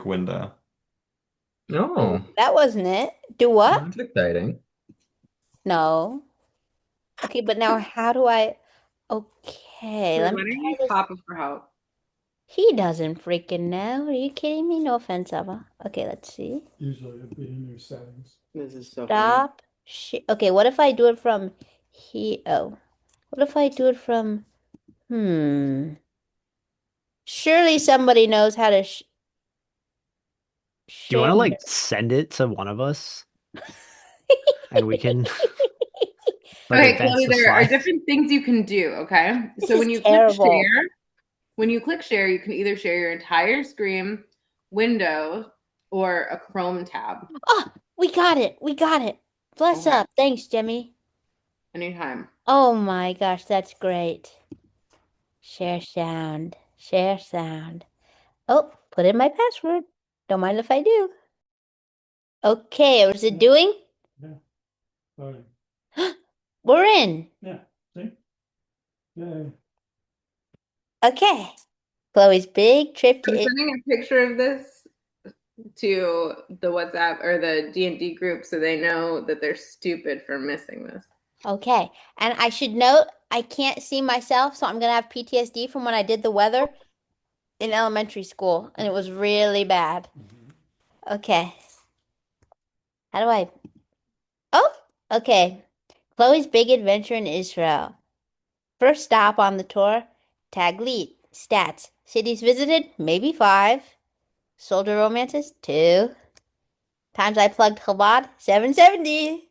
quick window. Oh, Oh, that wasn't it. Do what? that's exciting. No. Okay, but now how do I? Okay, Wait, let me why don't try you this. Papa for help? He doesn't freaking know. Are you kidding me? No offense, Eva. Okay, let's see. Usually it'd be in your settings. This is so funny. Stop. Okay, what if I do it from he? Oh, what if I do it from? Hmm. Surely somebody knows how to Do you want share. to like send it to one of us and we can like Okay, advance Chloe, the there are slide? different things you can do, okay? This So is terrible. when you click share, you can either share your entire screen, window, or a Chrome tab. Oh, we got it. We got it. Bless Okay, up. Thanks, Jimmy. anytime. Oh my gosh, that's great. Share sound. Share sound. Oh, put in my password. Don't mind if I do. Okay, what's it doing? Yeah. Voting. We're in. Yeah. See? Yay. Okay. Chloe's big trip I'm to it. sending a picture of this to the WhatsApp or the D&D group so they know that they're stupid for missing this. Okay. And I should note I can't see myself, so I'm gonna have PTSD from when I did the weather in elementary school, and it was really bad. Okay. How do I? Oh, okay. Chloe's big adventure in Israel. First stop on the tour, Taglit. Stats. Cities visited, maybe 5. Soldier romances, 2. Times I plugged Chabad, 770.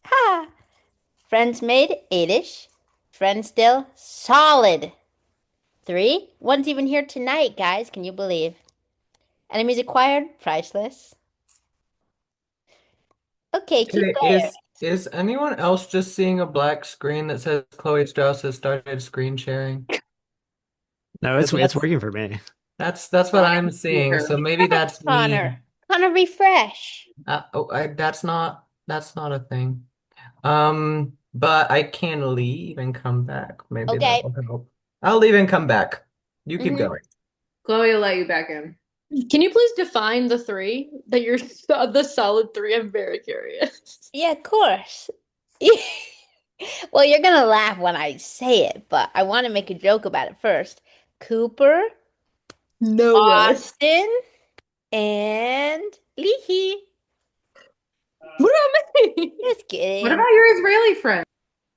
Ha! Friends made, 8-ish. Friends still, solid. 3. One's even here tonight, guys. Can you believe? Enemies acquired, priceless. Okay, two Okay, players. is anyone else just seeing a black screen that says Chloe Strauss has started screen sharing? No, 'Cause it's working for me. that's what I'm See seeing. her. So maybe that's me. Connor. Connor, refresh. That's not a thing. But I can leave and come back. Maybe that Okay. will help. I'll leave and come back. You keep Mm-hmm. going. Chloe will let you back in. Can you please define the three that you're the solid three? I'm very curious. Yeah, of course. Well, you're gonna laugh when I say it, but I want to make a joke about it first. Cooper, No way. Austin, and Leahy. What about me? Just What kidding. about your Israeli friend?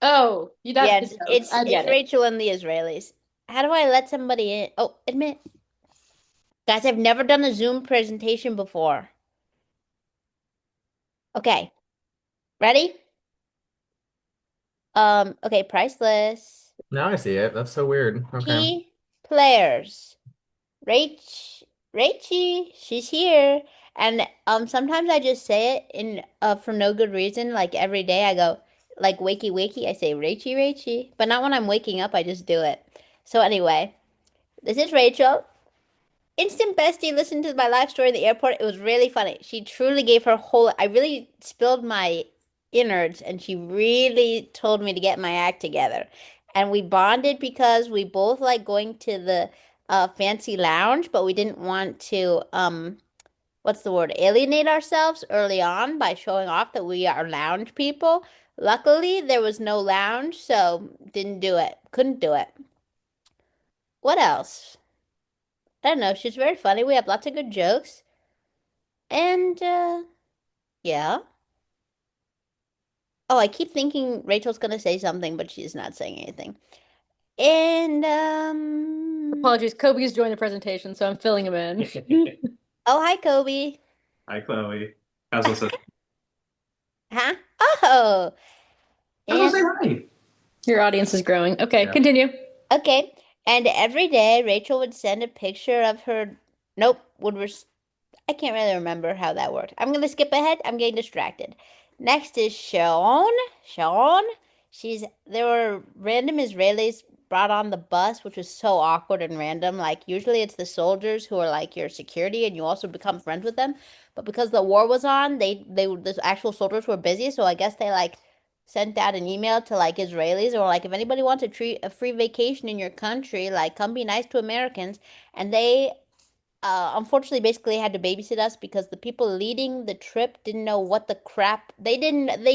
Oh, that's Yeah, the it's joke. it's I it's get it. Rachel and the Israelis. How do I let somebody in? Oh, admit. Guys, I've never done a Zoom presentation before. Okay, ready? Okay, price list. Now I see it. That's so weird. Okay. Key players. Rachie, she's here. And sometimes I just say it in for no good reason. Like every day I go like wakey wakey, I say Rachie. But not when I'm waking up, I just do it. So anyway, this is Rachel. Instant bestie listened to my life story in the airport. It was really funny. She truly gave her whole I really spilled my innards and she really told me to get my act together. And we bonded because we both like going to the fancy lounge, but we didn't want to what's the word? Alienate ourselves early on by showing off that we are lounge people. Luckily, there was no lounge, so didn't do it. Couldn't do it. What else? I don't know. She's very funny. We have lots of good jokes. And yeah. Oh, I keep thinking Rachel's gonna say something, but she's not saying anything. And Apologies, Kobe's joined the presentation, so I'm filling him in. oh, hi Kobe. Hi, Chloe. How's this? Huh? Oh. How's And this say hi? Your audience is growing. Okay, Yeah. continue. okay. And every day Rachel would send a picture of her nope, I can't really remember how that worked. I'm gonna skip ahead. I'm getting distracted. Next is Shawn. Shawn. There were random Israelis brought on the bus, which was so awkward and random. Like usually it's the soldiers who are like your security and you also become friends with them. But because the war was on, the actual soldiers were busy, so I guess they like sent out an email to like Israelis or like if anybody wants a free vacation in your country, like come be nice to Americans. And they unfortunately basically had to babysit us because the people leading the trip didn't know what the crap they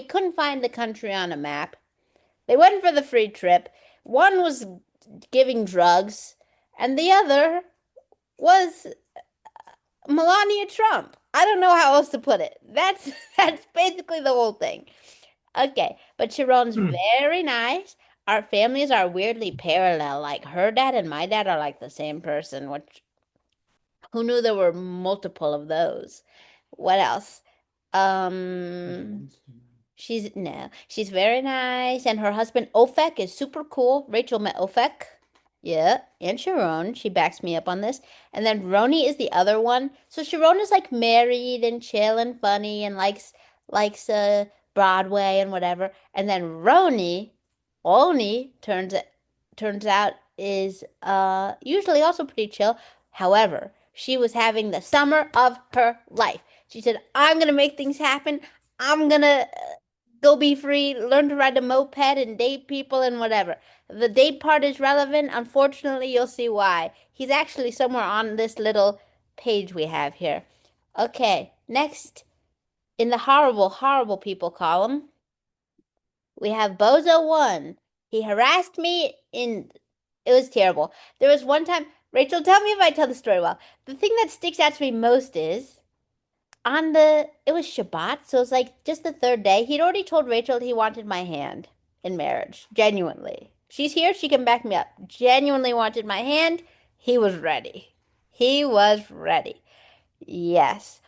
couldn't find the country on a map. They went for the free trip. One was giving drugs, and the other was Melania Trump. I don't know how else to put it. That's basically the whole thing. Okay, but Sharon's very nice. Our families are weirdly parallel. Like her dad and my dad are like the same person, which who knew there were multiple of those? What else? Um, she's very nice, and her husband Ofek is super cool. Rachel met Ofek. Yeah, and Sharon, she backs me up on this. And then Roni is the other one. So Sharon is like married and chill and funny and likes Broadway and whatever. And then Roni turns out is usually also pretty chill. However, she was having the summer of her life. She said, "I'm gonna make things happen. I'm gonna go be free, learn to ride a moped and date people and whatever." The date part is relevant. Unfortunately, you'll see why. He's actually somewhere on this little page we have here. Okay, next in the horrible, horrible people column, we have Bozo1. He harassed me it was terrible. There was one time, Rachel, tell me if I tell the story well. The thing that sticks out to me most is it was Shabbat, so it was like just the third day. He'd already told Rachel he wanted my hand in marriage, genuinely. She's here, she can back me up. Genuinely wanted my hand. He was ready. He was ready. Yes.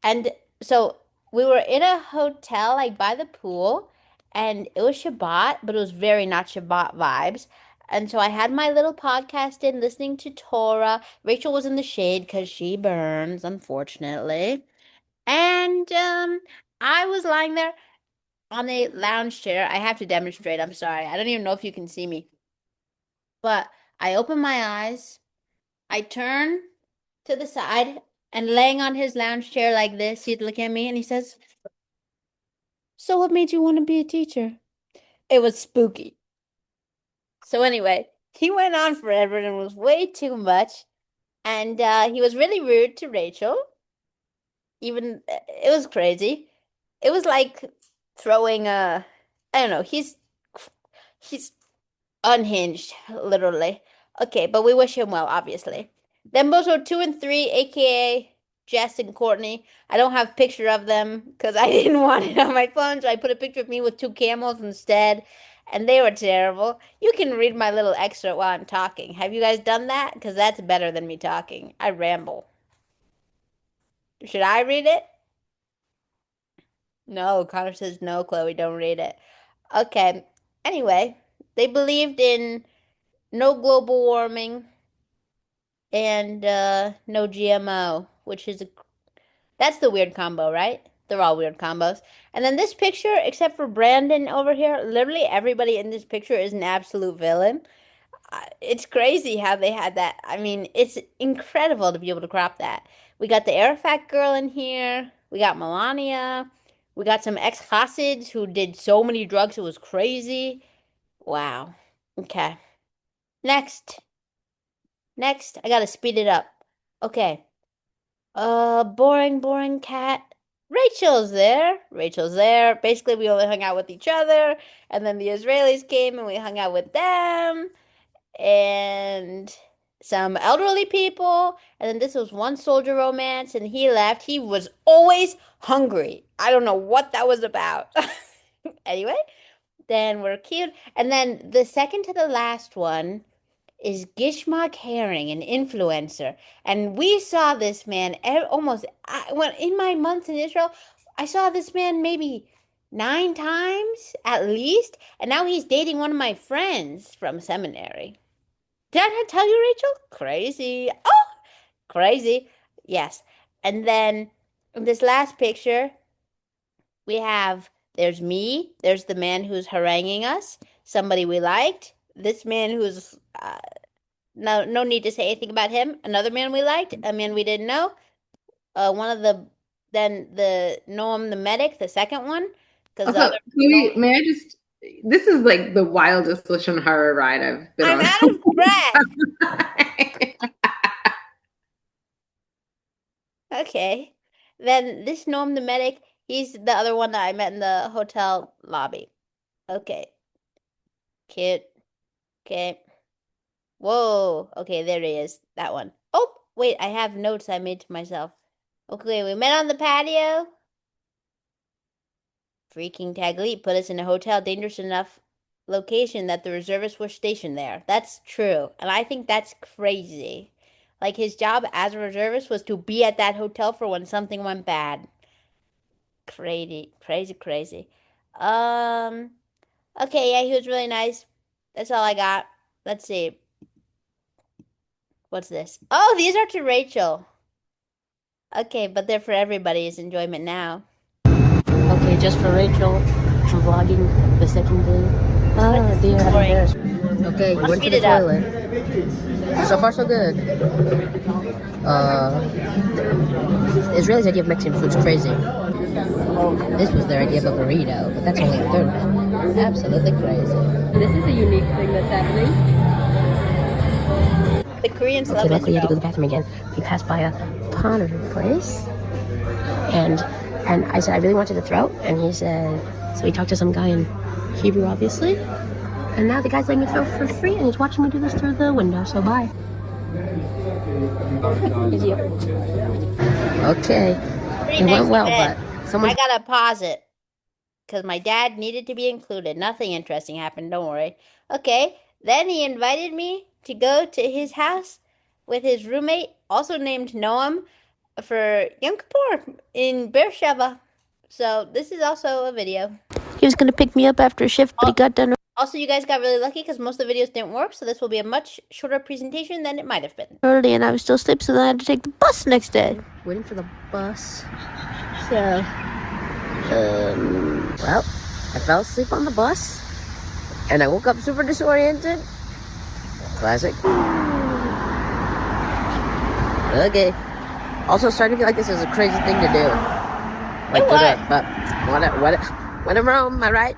And so we were in a hotel, like by the pool, and it was Shabbat, but it was very not Shabbat vibes. And so I had my little podcast in, listening to Torah. Rachel was in the shade because she burns, unfortunately. And I was lying there on a lounge chair. I have to demonstrate. I'm sorry. I don't even know if you can see me. But I open my eyes. I turn to the side, and laying on his lounge chair like this, he'd look at me and he says, "So what made you want to be a teacher?" It was spooky. So anyway, he went on forever and was way too much. And he was really rude to Rachel. Even it was crazy. It was like throwing I don't know, he's unhinged, literally. Okay, but we wish him well, obviously. Then Bozo 2 and 3, aka Jess and Courtney. I don't have a picture of them because I didn't want it on my phone, so I put a picture of me with two camels instead, and they were terrible. You can read my little excerpt while I'm talking. Have you guys done that? Because that's better than me talking. I ramble. Should I read it? No, Connor says no, Chloe, don't read it. Okay. Anyway, they believed in no global warming and no GMO, which is that's the weird combo, right? They're all weird combos. And then this picture, except for Brandon over here, literally everybody in this picture is an absolute villain. It's crazy how they had that. I mean, it's incredible to be able to crop that. We got the Arafat girl in here. We got Melania. We got some ex-Hasids who did so many drugs it was crazy. Wow. Okay. Next. I gotta speed it up. Okay. Boring cat. Rachel's there. Basically, we only hung out with each other, and then the Israelis came and we hung out with them, and some elderly people, and then this was one soldier romance, and he left. He was always hungry. I don't know what that was about. Anyway, then we're cute. And then the second to the last one is Gishmak Herring, an influencer. And we saw this man when in my months in Israel, I saw this man maybe 9 times at least. And now he's dating one of my friends from seminary. Did I not tell you, Rachel? Crazy. Oh, crazy. Yes. And then in this last picture, there's me, there's the man who's haranguing us, somebody we liked, this man who's no need to say anything about him, another man we liked, a man we didn't know, then the Noam the medic, the second one, because Also, Chloe, may I just? This is like the wildest Lishon Hara ride I've been I'm on. out of breath. Okay. Then this Norm the medic, he's the other one that I met in the hotel lobby. Okay. Cute. Okay. Whoa. Okay, there he is. That one. Oh, wait, I have notes I made to myself. Okay, we met on the patio. Freaking Tagleep put us in a hotel dangerous enough location that the reservists were stationed there. That's true. And I think that's crazy. Like his job as a reservist was to be at that hotel for when something went bad. Crazy, crazy, crazy. Okay, yeah, he was really nice. That's all I got. Let's see. What's this? Oh, these are to Rachel. Okay, but they're for everybody's enjoyment now. Okay, just for Rachel, I'm vlogging the second day. Oh dear, I'm embarrassed. Okay, I'll went to speed the it up. toilet. So far, so good. Israeli's idea of Mexican food's crazy. This was their idea of a burrito, but that's only a third of it. Absolutely crazy. This is a unique thing that's happening. The Koreans Okay, love luckily I had to go to the Israel. bathroom again. We passed by a pottery place, and I said I really wanted to throw, and he said, so he talked to some guy in Hebrew, obviously, and now the guy's letting me throw for free, and he's watching me do this through the window. So bye. Okay, Pretty it nice went well, event. but someone. I gotta pause it because my dad needed to be included. Nothing interesting happened, don't worry. Okay, then he invited me to go to his house with his roommate, also named Noam, for Yom Kippur in Beersheba. So this is also a video. He was gonna pick me up after a shift, but he got done Also, you guys got really lucky because most of the videos didn't work, so this will be a much shorter presentation than it might have been. early, and I was still asleep, so then I had to take the bus next day. Waiting for the bus. So, well, I fell asleep on the bus, and I woke up super disoriented. Classic. Okay. Also, starting to feel like this is a crazy thing to do. Like, what? but whatever, am I right?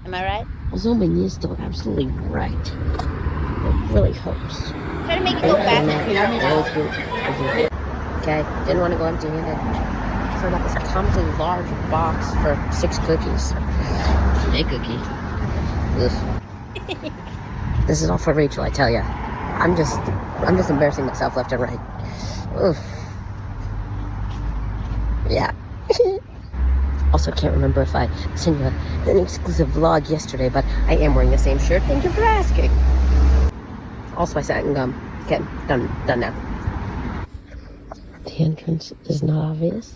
Am I right? Also, my knee is still absolutely right. It really hurts. Try to make it go faster. Okay, didn't want to go empty-handed. So I got this comically large box for 6 cookies. Hey, cookie. Ugh. This is all for Rachel, I tell ya. I'm just embarrassing myself left and right. Ugh. Yeah. Also, can't remember if I sent you an exclusive vlog yesterday, but I am wearing the same shirt. Thank you for asking. Also, I sat in gum. Okay, done now. The entrance is not obvious.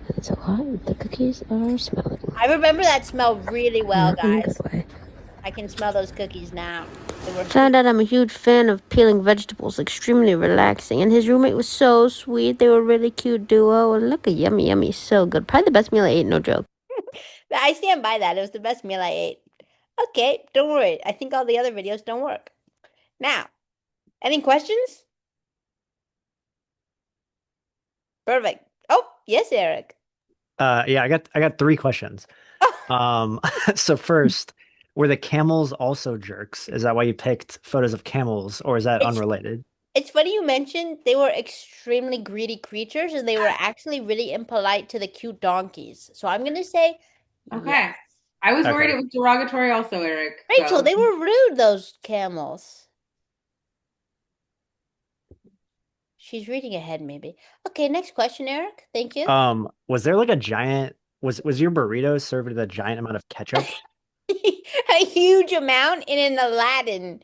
And it's so hot. The cookies are smelling. I remember that smell really well, Not in a guys. good way. I can smell those cookies now. They were Found out I'm a huge fan of peeling vegetables, extremely relaxing. And his roommate was so sweet. They were a really cute duo. And look at yummy, so good. Probably the best meal I ate, no joke. I stand by that. It was the best meal I ate. Okay, don't worry. I think all the other videos don't work. Now, any questions? Perfect. Oh, yes, Eric. Yeah, I got 3 questions. So first, were the camels also jerks? Is that why you picked photos of camels, or is that It's- unrelated? It's funny you mentioned they were extremely greedy creatures and they were actually really impolite to the cute donkeys. So I'm going to say Okay. yes. I was worried Okay. it was derogatory also, Eric. Rachel, so- they were rude, those camels. She's reading ahead, maybe. Okay, next question, Eric. Thank you. Was there like a giant was your burrito served with a giant amount of ketchup? A huge amount in an Aladdin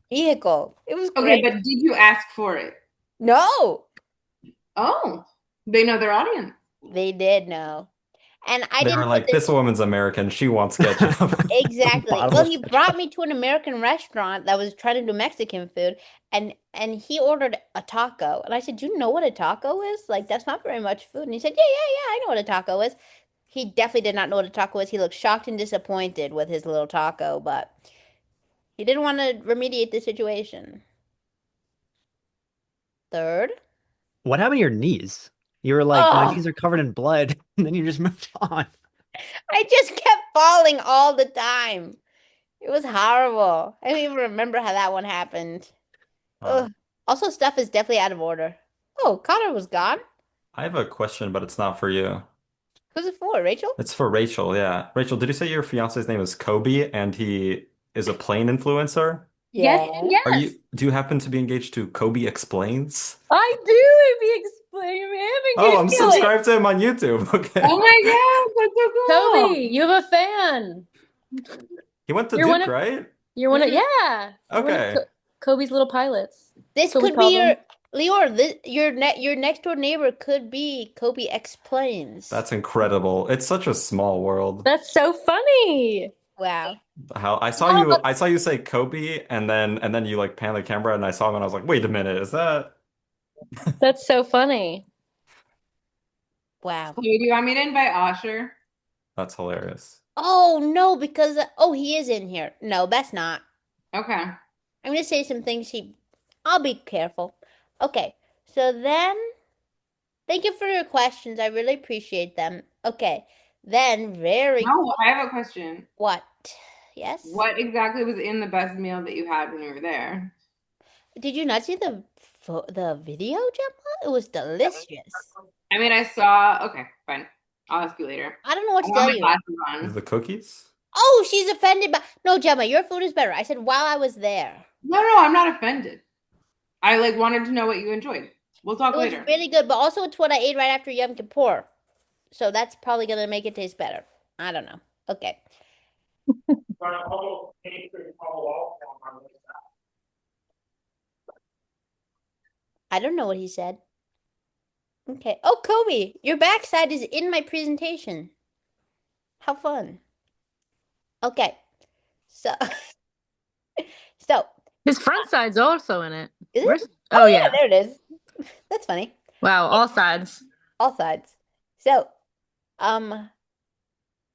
vehicle. It was Okay, great. but did you ask for it? No, Oh, they know their audience. they did know. And I They didn't were put like, this this woman's American. She wants ketchup. exactly. Bottle Well, of he ketchup. brought me to an American restaurant that was trying to do Mexican food, and he ordered a taco, and I said, "Do you know what a taco is? Like, that's not very much food." And he said, "Yeah, I know what a taco is." He definitely did not know what a taco is. He looked shocked and disappointed with his little taco, but he didn't want to remediate the situation. Third. What happened to your knees? You were like, my Oh. knees are covered in blood, and then you just moved on. I just kept falling all the time. It was horrible. I don't even remember how that one happened. Wow. Ugh. Also, stuff is definitely out of order. Oh, Connor was gone. I have a question, but it's not for you. Who's it for? Rachel? It's for Rachel, yeah. Rachel, did you say your fiance's name is Kobe and he is a plane influencer? Yes, and yes. Do you happen to be engaged to Kobe Explains? I do be explaining. Oh, I'm subscribed to him on YouTube. Okay. Oh my god, that's so cool. Toby, you have a fan. He went to You're Duke, one of- right? You're one of Mhm. yeah. You're one of Okay. Kobe's little pilots. This So we could call be them- Leor, your next door neighbor could be Kobe Explains. That's incredible. It's such a small world. That's so funny. Wow. How I saw you say Kobe and then you like pan the camera and I saw him and I was like, wait a minute, is that That's so funny. Wow. Hey, do you want me to invite Osher? that's hilarious. Oh no, because he is in here. No, that's not. Okay. I'm gonna say some things I'll be careful. Okay, so then thank you for your questions. I really appreciate them. Okay, then No, I have a question. what? Yes? What exactly was in the best meal that you had when you were there? Did you not see the video, Gemma? It was delicious. I mean, I saw. Okay, fine. I'll ask you later. I don't know what I to want tell my you. glasses on. The cookies? Oh, she's offended by No, Gemma, your food is better. I said while I was there. No, I'm not offended. I like wanted to know what you enjoyed. We'll talk It was later. really good, but also it's what I ate right after Yom Kippur. So that's probably gonna make it taste better. I don't know. Okay. I don't know what he said. Okay. Oh, Kobe, your backside is in my presentation. How fun. Okay. So, so His front side's also in it. is it? Where's- Oh yeah. There it is. That's funny. Wow, all sides. All sides. So,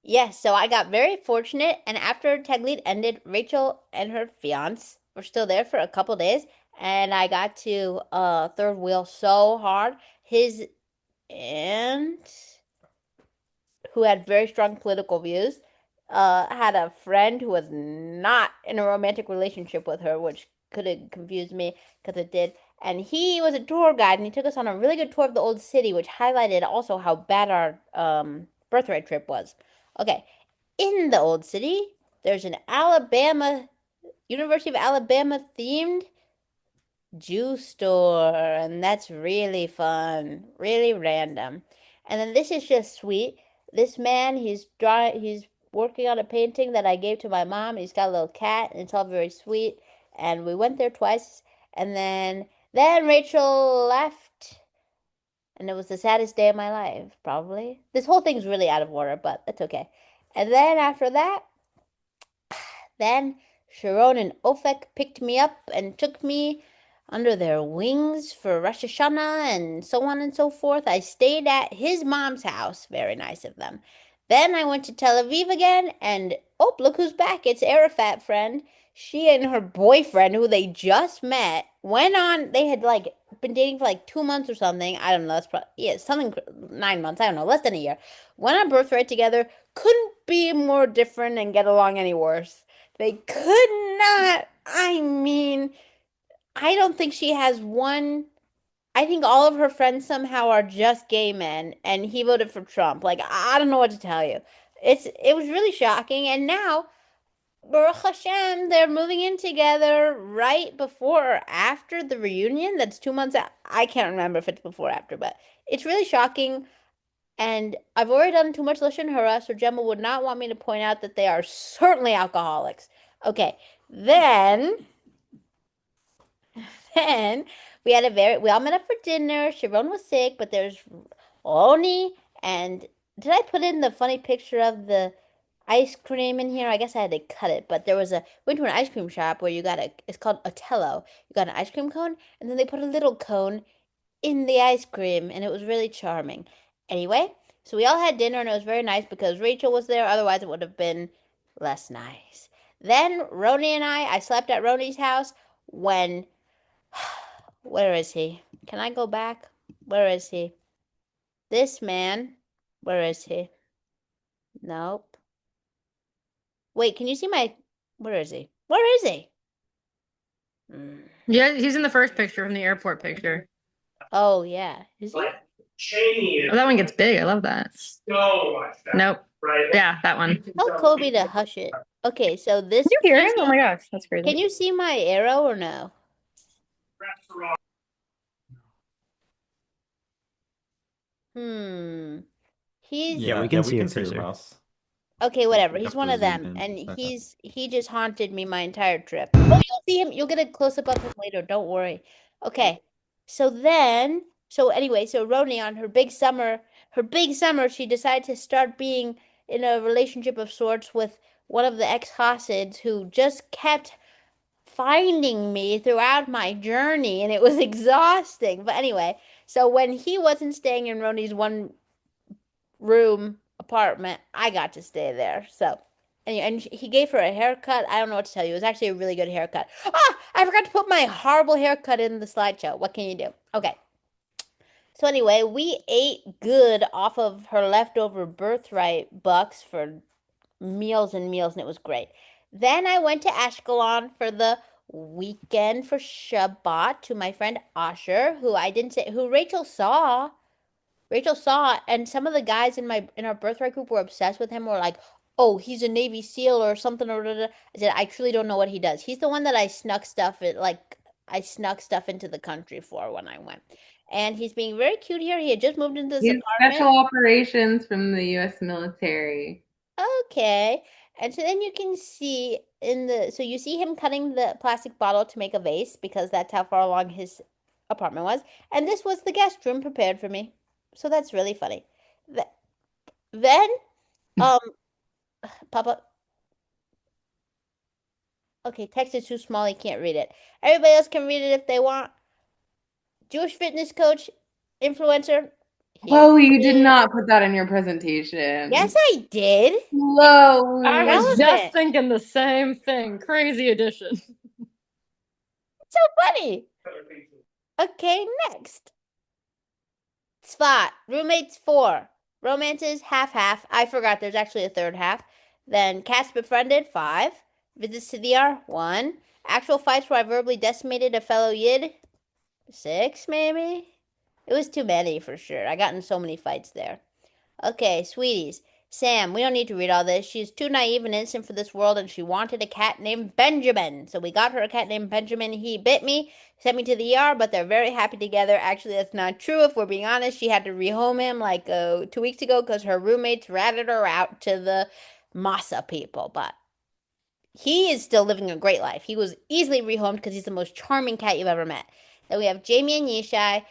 yes, so I got very fortunate, and after Tag Lead ended, Rachel and her fiance were still there for a couple days, and I got to third wheel so hard. His aunt, who had very strong political views, had a friend who was not in a romantic relationship with her, which could have confused me because it did. And he was a tour guide, and he took us on a really good tour of the old city, which highlighted also how bad our birthright trip was. Okay, in the old city, there's an University of Alabama themed juice store, and that's really fun, really random. And then this is just sweet. This man, he's working on a painting that I gave to my mom. He's got a little cat, and it's all very sweet. And we went there twice, and then Rachel left, and it was the saddest day of my life, probably. This whole thing's really out of order, but that's okay. And then after that, then Sharon and Ofek picked me up and took me under their wings for Rosh Hashanah and so on and so forth. I stayed at his mom's house. Very nice of them. Then I went to Tel Aviv again, and oh, look who's back. It's Arafat friend. She and her boyfriend, who they just met, went on. They had like been dating for like 2 months or something. I don't know. That's probably, something 9 months. I don't know. Less than a year. Went on birthright together. Couldn't be more different and get along any worse. They could not. I mean, I don't think she has one. I think all of her friends somehow are just gay men, and he voted for Trump. Like, I don't know what to tell you. It was really shocking, and now, Baruch Hashem, they're moving in together right before or after the reunion. That's 2 months out. I can't remember if it's before or after, but it's really shocking. And I've already done too much Lashon Hara, so Gemma would not want me to point out that they are certainly alcoholics. Okay, then we all met up for dinner. Sharon was sick, but there's Oni, and did I put in the funny picture of the ice cream in here? I guess I had to cut it, but went to an ice cream shop where it's called Otello. You got an ice cream cone, and then they put a little cone in the ice cream, and it was really charming. Anyway, so we all had dinner, and it was very nice because Rachel was there. Otherwise, it would have been less nice. Then Roni and I slept at Roni's house when, where is he? Can I go back? Where is he? This man, where is he? Nope. Wait, can you see where is he? Where is he? Yeah, he's in the first picture from the airport picture. Oh yeah. Is he? Oh, that one gets big. I love that. Nope. Yeah, that one. Can Tell Kobe to hush it. Okay, so this you hear him? PC Oh my gosh, that's can crazy. you see my arrow or no? Hmm. He's Yeah, we Yeah, can we see your can see your cursor. mouse. okay, whatever. You He's have one to of zoom them, in. and Okay. he just haunted me my entire trip. Oh, you'll see him. You'll get a close up of him later. Don't worry. Okay. So anyway, so Roni on her big summer, she decided to start being in a relationship of sorts with one of the ex-Hasids who just kept finding me throughout my journey, and it was exhausting. But anyway, so when he wasn't staying in Roni's one room apartment, I got to stay there. So, and he gave her a haircut. I don't know what to tell you. It was actually a really good haircut. Ah, I forgot to put my horrible haircut in the slideshow. What can you do? Okay. So anyway, we ate good off of her leftover birthright bucks for meals and meals, and it was great. Then I went to Ashkelon for the weekend for Shabbat to my friend Asher, who I didn't say, who Rachel saw. Rachel saw it, and some of the guys in our birthright group were obsessed with him. Were like, "Oh, he's a Navy SEAL or something." Or I said, "I truly don't know what he does." He's the one that I snuck stuff into the country for when I went, and he's being very cute here. He had just moved into this He's apartment. special operations from the U.S. military. Okay. And so then you can see so you see him cutting the plastic bottle to make a vase because that's how far along his apartment was. And this was the guest room prepared for me. So that's really funny. Th- Then, um, Papa, okay, text is too small, he can't read it. Everybody else can read it if they want. Jewish fitness coach, influencer. Here Oh, you it did is. not put that in your presentation. Yes, I did. I Chloe. was Relevant. just thinking the same thing. Crazy addition. So funny. Okay, next. Spot. Roommates 4. Romances half half. I forgot there's actually a third half. Then cast befriended 5. Visits to the R 1. Actual fights where I verbally decimated a fellow Yid 6 maybe. It was too many for sure. I got in so many fights there. Okay, sweeties. Sam, we don't need to read all this. She's too naive and innocent for this world, and she wanted a cat named Benjamin. So we got her a cat named Benjamin. He bit me, sent me to the ER, but they're very happy together. Actually, that's not true. If we're being honest, she had to rehome him like 2 weeks ago because her roommates ratted her out to the Masa people. But he is still living a great life. He was easily rehomed because he's the most charming cat you've ever met. Then we have Jamie and Yishai.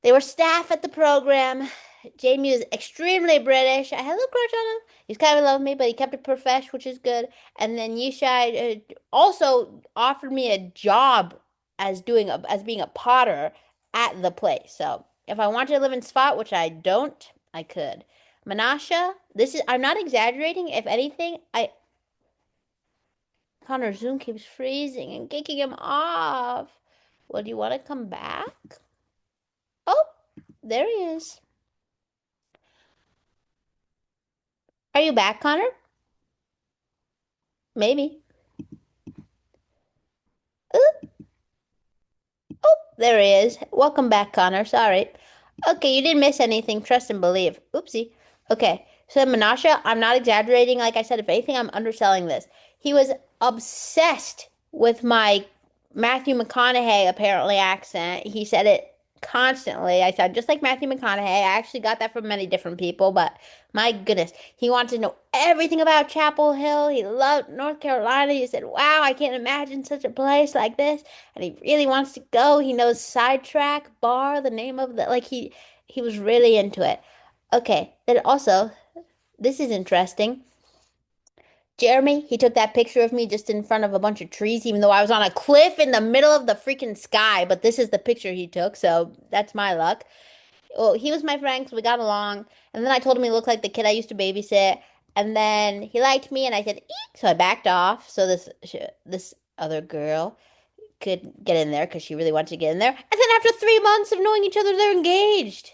They were staff at the program. Jamie was extremely British. I had a little crush on him. He's kind of loved me, but he kept it profesh, which is good. And then Yishai also offered me a job as being a potter at the place. So if I wanted to live in Spot, which I don't, I could. Menasha, I'm not exaggerating. If anything, Connor's Zoom keeps freezing and kicking him off. Well, do you want to come back? Oh, there he is. Are you back, Connor? Maybe. Ooh. Oh, there he is. Welcome back, Connor. Sorry. Okay, you didn't miss anything. Trust and believe. Oopsie. Okay, so Menasha, I'm not exaggerating. Like I said, if anything, I'm underselling this. He was obsessed with my Matthew McConaughey apparently accent. He said it constantly. I said, just like Matthew McConaughey. I actually got that from many different people, but my goodness, he wanted to know everything about Chapel Hill. He loved North Carolina. He said, wow, I can't imagine such a place like this. And he really wants to go. He knows Sidetrack Bar, the name of the, like he was really into it. Okay, then also, this is interesting. Jeremy, he took that picture of me just in front of a bunch of trees, even though I was on a cliff in the middle of the freaking sky. But this is the picture he took, so that's my luck. Well, he was my friend because we got along. And then I told him he looked like the kid I used to babysit. And then he liked me, and I said, eek, so I backed off so this other girl could get in there because she really wanted to get in there. And then after 3 months of knowing each other, they're engaged.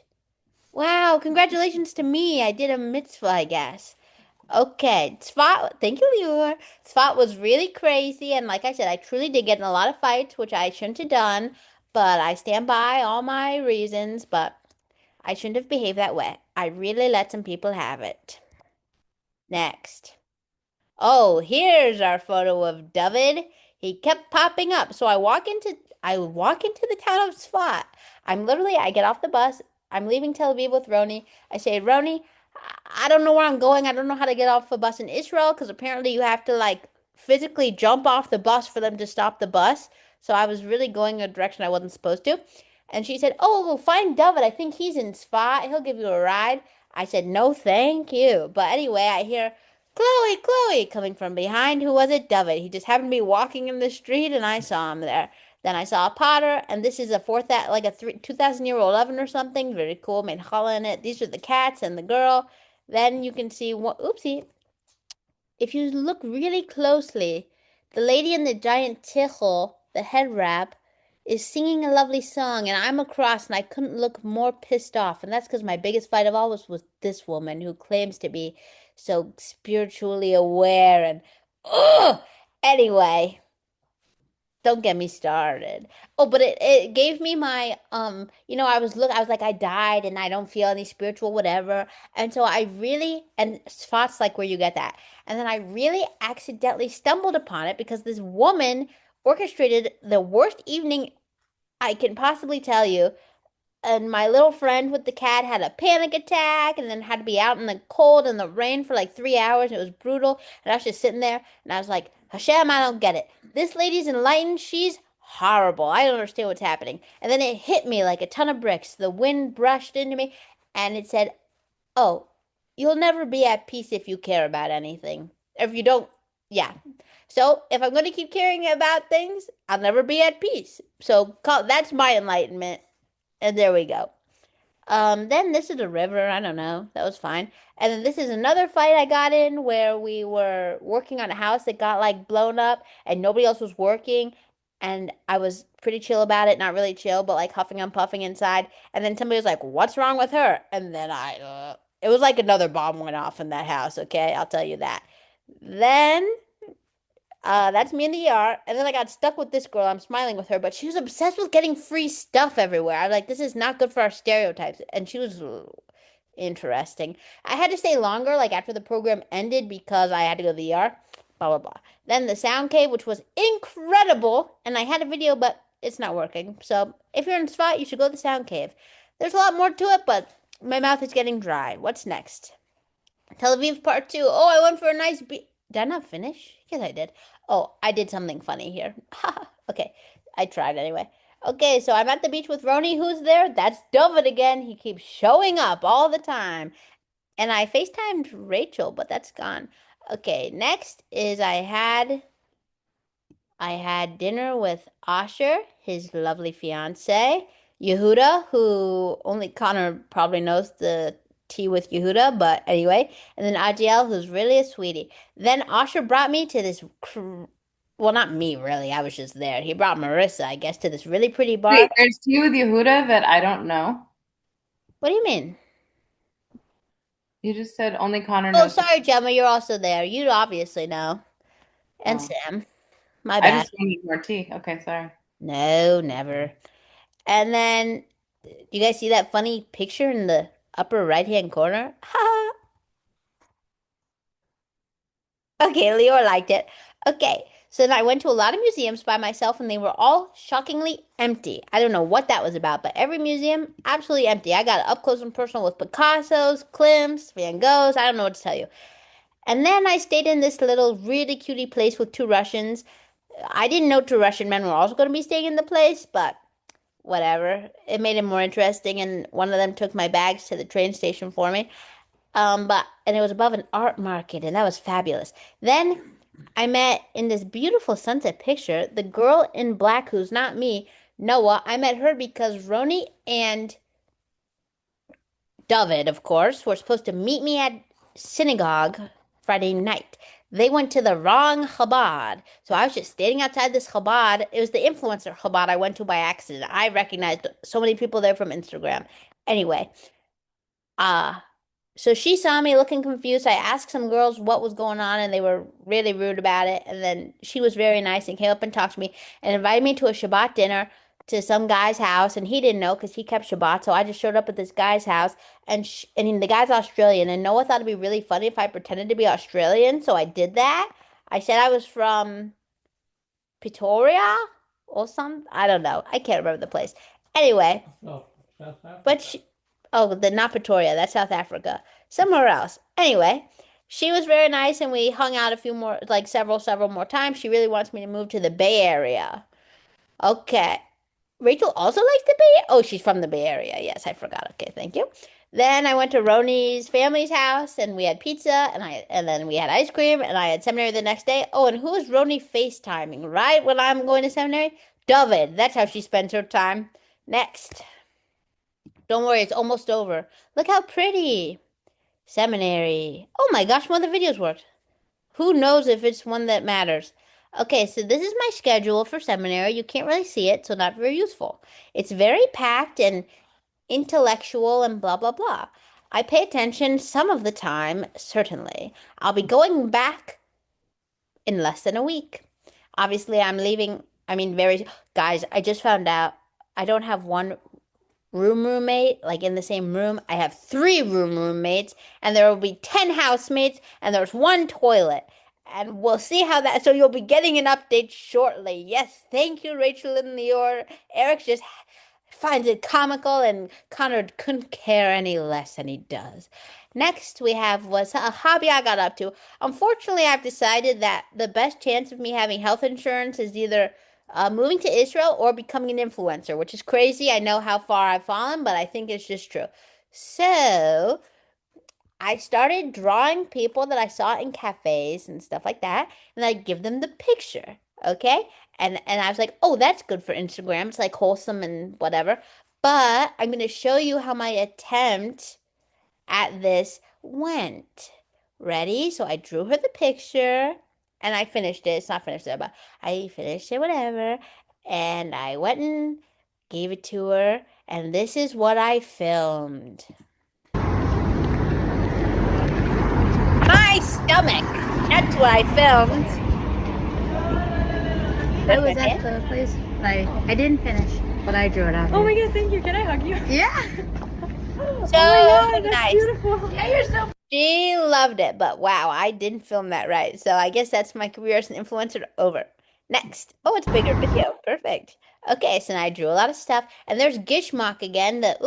Wow, congratulations to me. I did a mitzvah, I guess. Okay, Spot, thank you, Lior. Spot was really crazy, and like I said, I truly did get in a lot of fights, which I shouldn't have done. but I stand by all my reasons, but I shouldn't have behaved that way. I really let some people have it. Next. Oh, here's our photo of David. He kept popping up. So I walk into the town of Sfat. I get off the bus. I'm leaving Tel Aviv with Roni. I say, Roni, I don't know where I'm going. I don't know how to get off a bus in Israel because apparently you have to like physically jump off the bus for them to stop the bus. So I was really going a direction I wasn't supposed to. And she said, "Oh, well, find David. I think he's in Sfat. He'll give you a ride." I said, "No, thank you." But anyway, I hear Chloe, Chloe, coming from behind. Who was it? David. He just happened to be walking in the street, and I saw him there. Then I saw a Potter, and this is a 2,000-year-old oven or something. Very cool. Made challah in it. These are the cats and the girl. Then you can see what. Oopsie. If you look really closely, the lady in the giant tichel, the head wrap, is singing a lovely song, and I'm across, and I couldn't look more pissed off. And that's because my biggest fight of all was with this woman who claims to be so spiritually aware and ugh. Anyway, don't get me started. Oh, but it gave me my I was like I died and I don't feel any spiritual whatever. And so I really and spots like where you get that. And then I really accidentally stumbled upon it because this woman orchestrated the worst evening I can possibly tell you. And my little friend with the cat had a panic attack and then had to be out in the cold and the rain for like 3 hours. It was brutal. And I was just sitting there and I was like, Hashem, I don't get it. This lady's enlightened. She's horrible. I don't understand what's happening. And then it hit me like a ton of bricks. The wind brushed into me and it said, "Oh, you'll never be at peace if you care about anything. If you don't, yeah. So if I'm going to keep caring about things, I'll never be at peace." So that's my enlightenment. And there we go. Then this is a river. I don't know. That was fine. And then this is another fight I got in where we were working on a house that got like blown up and nobody else was working. And I was pretty chill about it. Not really chill, but like huffing and puffing inside. And then somebody was like, "What's wrong with her?" And then it was like another bomb went off in that house. Okay. I'll tell you that. Then that's me in the ER. And then I got stuck with this girl. I'm smiling with her, but she was obsessed with getting free stuff everywhere. I was like, this is not good for our stereotypes. And she was interesting. I had to stay longer, like after the program ended, because I had to go to the ER. Blah, blah, blah. Then the sound cave, which was incredible. And I had a video, but it's not working. So if you're in Sfat, you should go to the sound cave. There's a lot more to it, but my mouth is getting dry. What's next? Tel Aviv part 2. Oh, I went for a nice beach. Did I not finish? Yes, I did. Oh, I did something funny here. Okay, I tried anyway. Okay, so I'm at the beach with Roni. Who's there? That's David again. He keeps showing up all the time. And I FaceTimed Rachel, but that's gone. Okay, next is I had dinner with Asher, his lovely fiance, Yehuda, who only Connor probably knows the tea with Yehuda, but anyway, and then Ajiel, who's really a sweetie. Then Asher brought me to this, well, not me really, I was just there. He brought Marissa, I guess, to this really pretty bar. Wait, there's two with Yehuda that I don't know. What do you mean? You just said only Connor Oh, knows. sorry, Gemma, you're also there. You obviously know. And Oh. Sam. My I bad. just wanted more tea. Okay, sorry. No, never. And then, you guys see that funny picture in the upper right-hand corner? Ha! Okay, Leor liked it. Okay, so then I went to a lot of museums by myself, and they were all shockingly empty. I don't know what that was about, but every museum, absolutely empty. I got up close and personal with Picasso's, Klimt's, Van Gogh's. I don't know what to tell you. And then I stayed in this little really cutie place with two Russians. I didn't know two Russian men were also going to be staying in the place, but whatever. It made it more interesting, and one of them took my bags to the train station for me. And it was above an art market, and that was fabulous. Then I met in this beautiful sunset picture the girl in black who's not me, Noah. I met her because Roni and David, of course, were supposed to meet me at synagogue Friday night. They went to the wrong Chabad. So I was just standing outside this Chabad. It was the influencer Chabad I went to by accident. I recognized so many people there from Instagram. Anyway, so she saw me looking confused. I asked some girls what was going on, and they were really rude about it. And then she was very nice and came up and talked to me and invited me to a Shabbat dinner. to some guy's house, and he didn't know because he kept Shabbat. So I just showed up at this guy's house, and the guy's Australian. And Noah thought it'd be really funny if I pretended to be Australian, so I did that. I said I was from Pretoria or some. I don't know. I can't remember the place. Anyway, Oh, South but Africa. not Pretoria. That's South Africa. Somewhere else. Anyway, she was very nice, and we hung out a few more, like several more times. She really wants me to move to the Bay Area. Okay. Rachel also likes the Bay Area. Oh, she's from the Bay Area. Yes, I forgot. Okay, thank you. Then I went to Roni's family's house and we had pizza and then we had ice cream and I had seminary the next day. Oh, and who is Roni FaceTiming right when I'm going to seminary? David. That's how she spends her time. Next. Don't worry, it's almost over. Look how pretty. Seminary. Oh my gosh, one of the videos worked. Who knows if it's one that matters? Okay, so this is my schedule for seminary. You can't really see it, so not very useful. It's very packed and intellectual and blah, blah, blah. I pay attention some of the time, certainly. I'll be going back in less than a week. Obviously, I'm leaving. Guys, I just found out I don't have one roommate, like in the same room. I have 3 roommates, and there will be 10 housemates, and there's 1 toilet. And we'll see how that. So you'll be getting an update shortly. Yes, thank you, Rachel and Lior. Eric just finds it comical, and Connor couldn't care any less than he does. Next, we have was a hobby I got up to. Unfortunately, I've decided that the best chance of me having health insurance is either moving to Israel or becoming an influencer, which is crazy. I know how far I've fallen, but I think it's just true. So I started drawing people that I saw in cafes and stuff like that, and I'd give them the picture, okay? And I was like, oh, that's good for Instagram. It's like wholesome and whatever. But I'm going to show you how my attempt at this went. Ready? So I drew her the picture and I finished it. It's not finished there, but I finished it, whatever. And I went and gave it to her. And this is what I filmed. My stomach. That's what I filmed. I was at the place. I didn't finish, but I drew it out. Oh my god, thank you. Can I hug you? Yeah. So Oh my god, that's nice. beautiful. Yeah, you're so. She loved it, but wow, I didn't film that right. So I guess that's my career as an influencer over. Next. Oh, it's a bigger video. Perfect. Okay, so now I drew a lot of stuff. And there's Gishmak again, the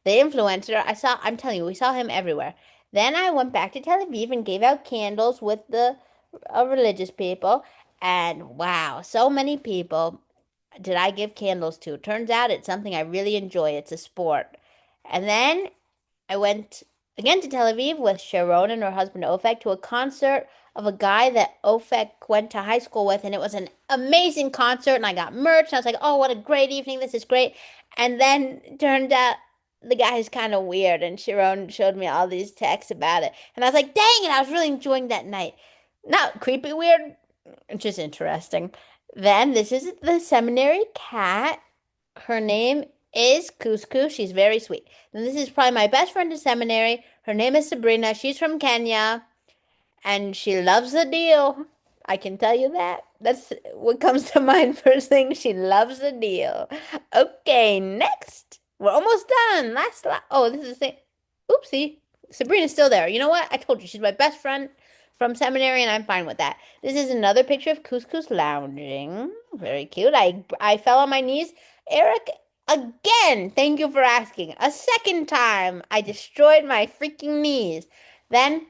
influencer. I'm telling you, we saw him everywhere. Then I went back to Tel Aviv and gave out candles with the religious people. And wow, so many people did I give candles to. Turns out it's something I really enjoy. It's a sport. And then I went again to Tel Aviv with Sharon and her husband Ofek to a concert of a guy that Ofek went to high school with, and it was an amazing concert, and I got merch, and I was like, oh, what a great evening, this is great. And then it turned out the guy is kind of weird, and Sharon showed me all these texts about it, and I was like, dang it, I was really enjoying that night. Not creepy weird, just interesting. Then this is the seminary cat. Her name is Couscous. She's very sweet. And this is probably my best friend in seminary. Her name is Sabrina. She's from Kenya. And she loves the deal. I can tell you that. That's what comes to mind first thing. She loves the deal. Okay, next. We're almost done. Oh, this is the same. Oopsie. Sabrina's still there. You know what? I told you she's my best friend from seminary, and I'm fine with that. This is another picture of Couscous lounging. Very cute. I fell on my knees. Eric, again, thank you for asking. A second time, I destroyed my freaking knees. Then,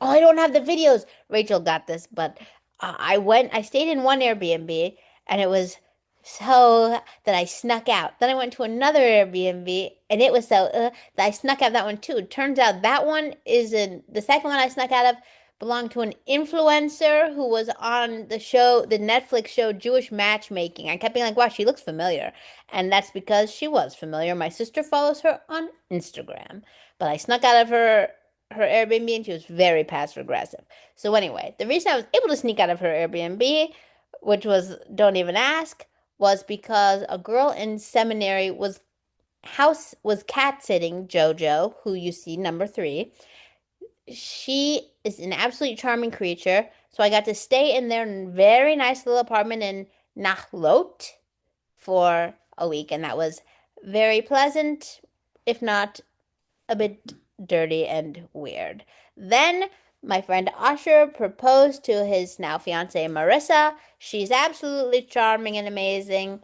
oh, I don't have the videos. Rachel got this, but I stayed in one Airbnb, and it was so that I snuck out. Then I went to another Airbnb, and it was so that I snuck out that one too. It turns out that one the second one I snuck out of belonged to an influencer who was on the show, the Netflix show Jewish Matchmaking. I kept being like, wow, she looks familiar. And that's because she was familiar. My sister follows her on Instagram. But I snuck out of her Airbnb, and she was very passive aggressive. So anyway, the reason I was able to sneak out of her Airbnb, which was don't even ask, was because a girl in seminary was cat sitting Jojo, who you see number 3. She is an absolutely charming creature. So I got to stay in their very nice little apartment in Nachlot for a week, and that was very pleasant, if not a bit dirty and weird. Then my friend Usher proposed to his now fiancee Marissa. She's absolutely charming and amazing,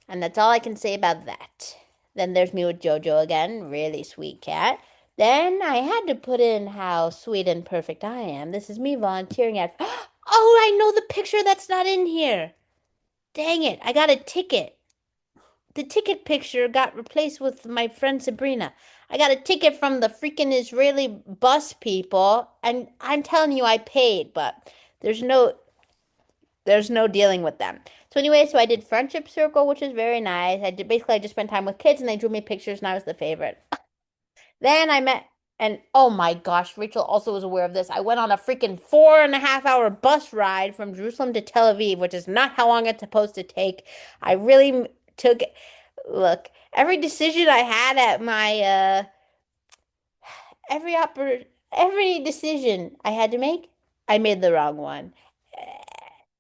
and that's all I can say about that. Then there's me with JoJo again, really sweet cat. Then I had to put in how sweet and perfect I am. This is me volunteering at. Oh, I know the picture that's not in here. Dang it, I got a ticket. The ticket picture got replaced with my friend Sabrina. I got a ticket from the freaking Israeli bus people, and I'm telling you I paid, but there's no dealing with them. So anyway, so I did Friendship Circle, which is very nice. I just spent time with kids and they drew me pictures and I was the favorite. Then I met, and oh my gosh, Rachel also was aware of this. I went on a freaking 4.5 hour bus ride from Jerusalem to Tel Aviv, which is not how long it's supposed to take. I really took, look, every decision I had at my, every decision I had to make, I made the wrong one.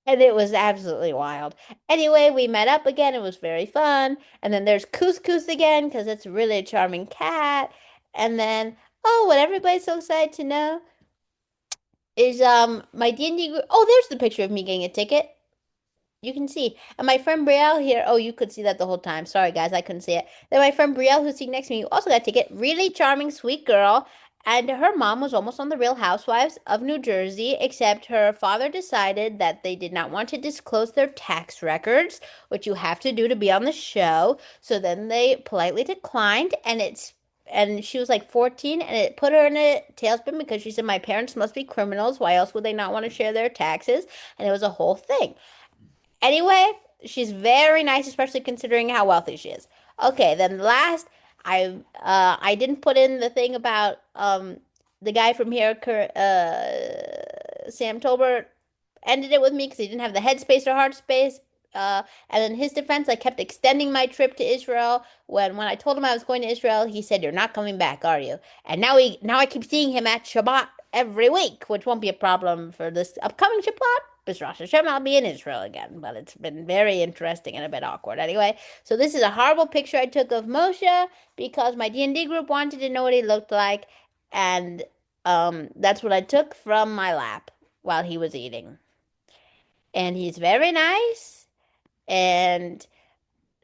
And it was absolutely wild. Anyway, we met up again. It was very fun. And then there's Couscous again because it's a really charming cat. And then, oh, what everybody's so excited to know is my D&D group. Oh, there's the picture of me getting a ticket. You can see. And my friend Brielle here. Oh, you could see that the whole time. Sorry, guys, I couldn't see it. Then my friend Brielle, who's sitting next to me, who also got a ticket. Really charming, sweet girl. And her mom was almost on the Real Housewives of New Jersey, except her father decided that they did not want to disclose their tax records, which you have to do to be on the show. So then they politely declined, and she was like 14, and it put her in a tailspin because she said, my parents must be criminals. Why else would they not want to share their taxes? And it was a whole thing. Anyway, she's very nice, especially considering how wealthy she is. Okay, then last, I didn't put in the thing about the guy from here, Sam Tolbert, ended it with me because he didn't have the headspace or heart space. And in his defense, I kept extending my trip to Israel. When I told him I was going to Israel, he said, "You're not coming back, are you?" And now I keep seeing him at Shabbat every week, which won't be a problem for this upcoming Shabbat. Because Rosh Hashanah, I'll be in Israel again, but it's been very interesting and a bit awkward. Anyway, so this is a horrible picture I took of Moshe because my D&D group wanted to know what he looked like, and that's what I took from my lap while he was eating. And he's very nice, and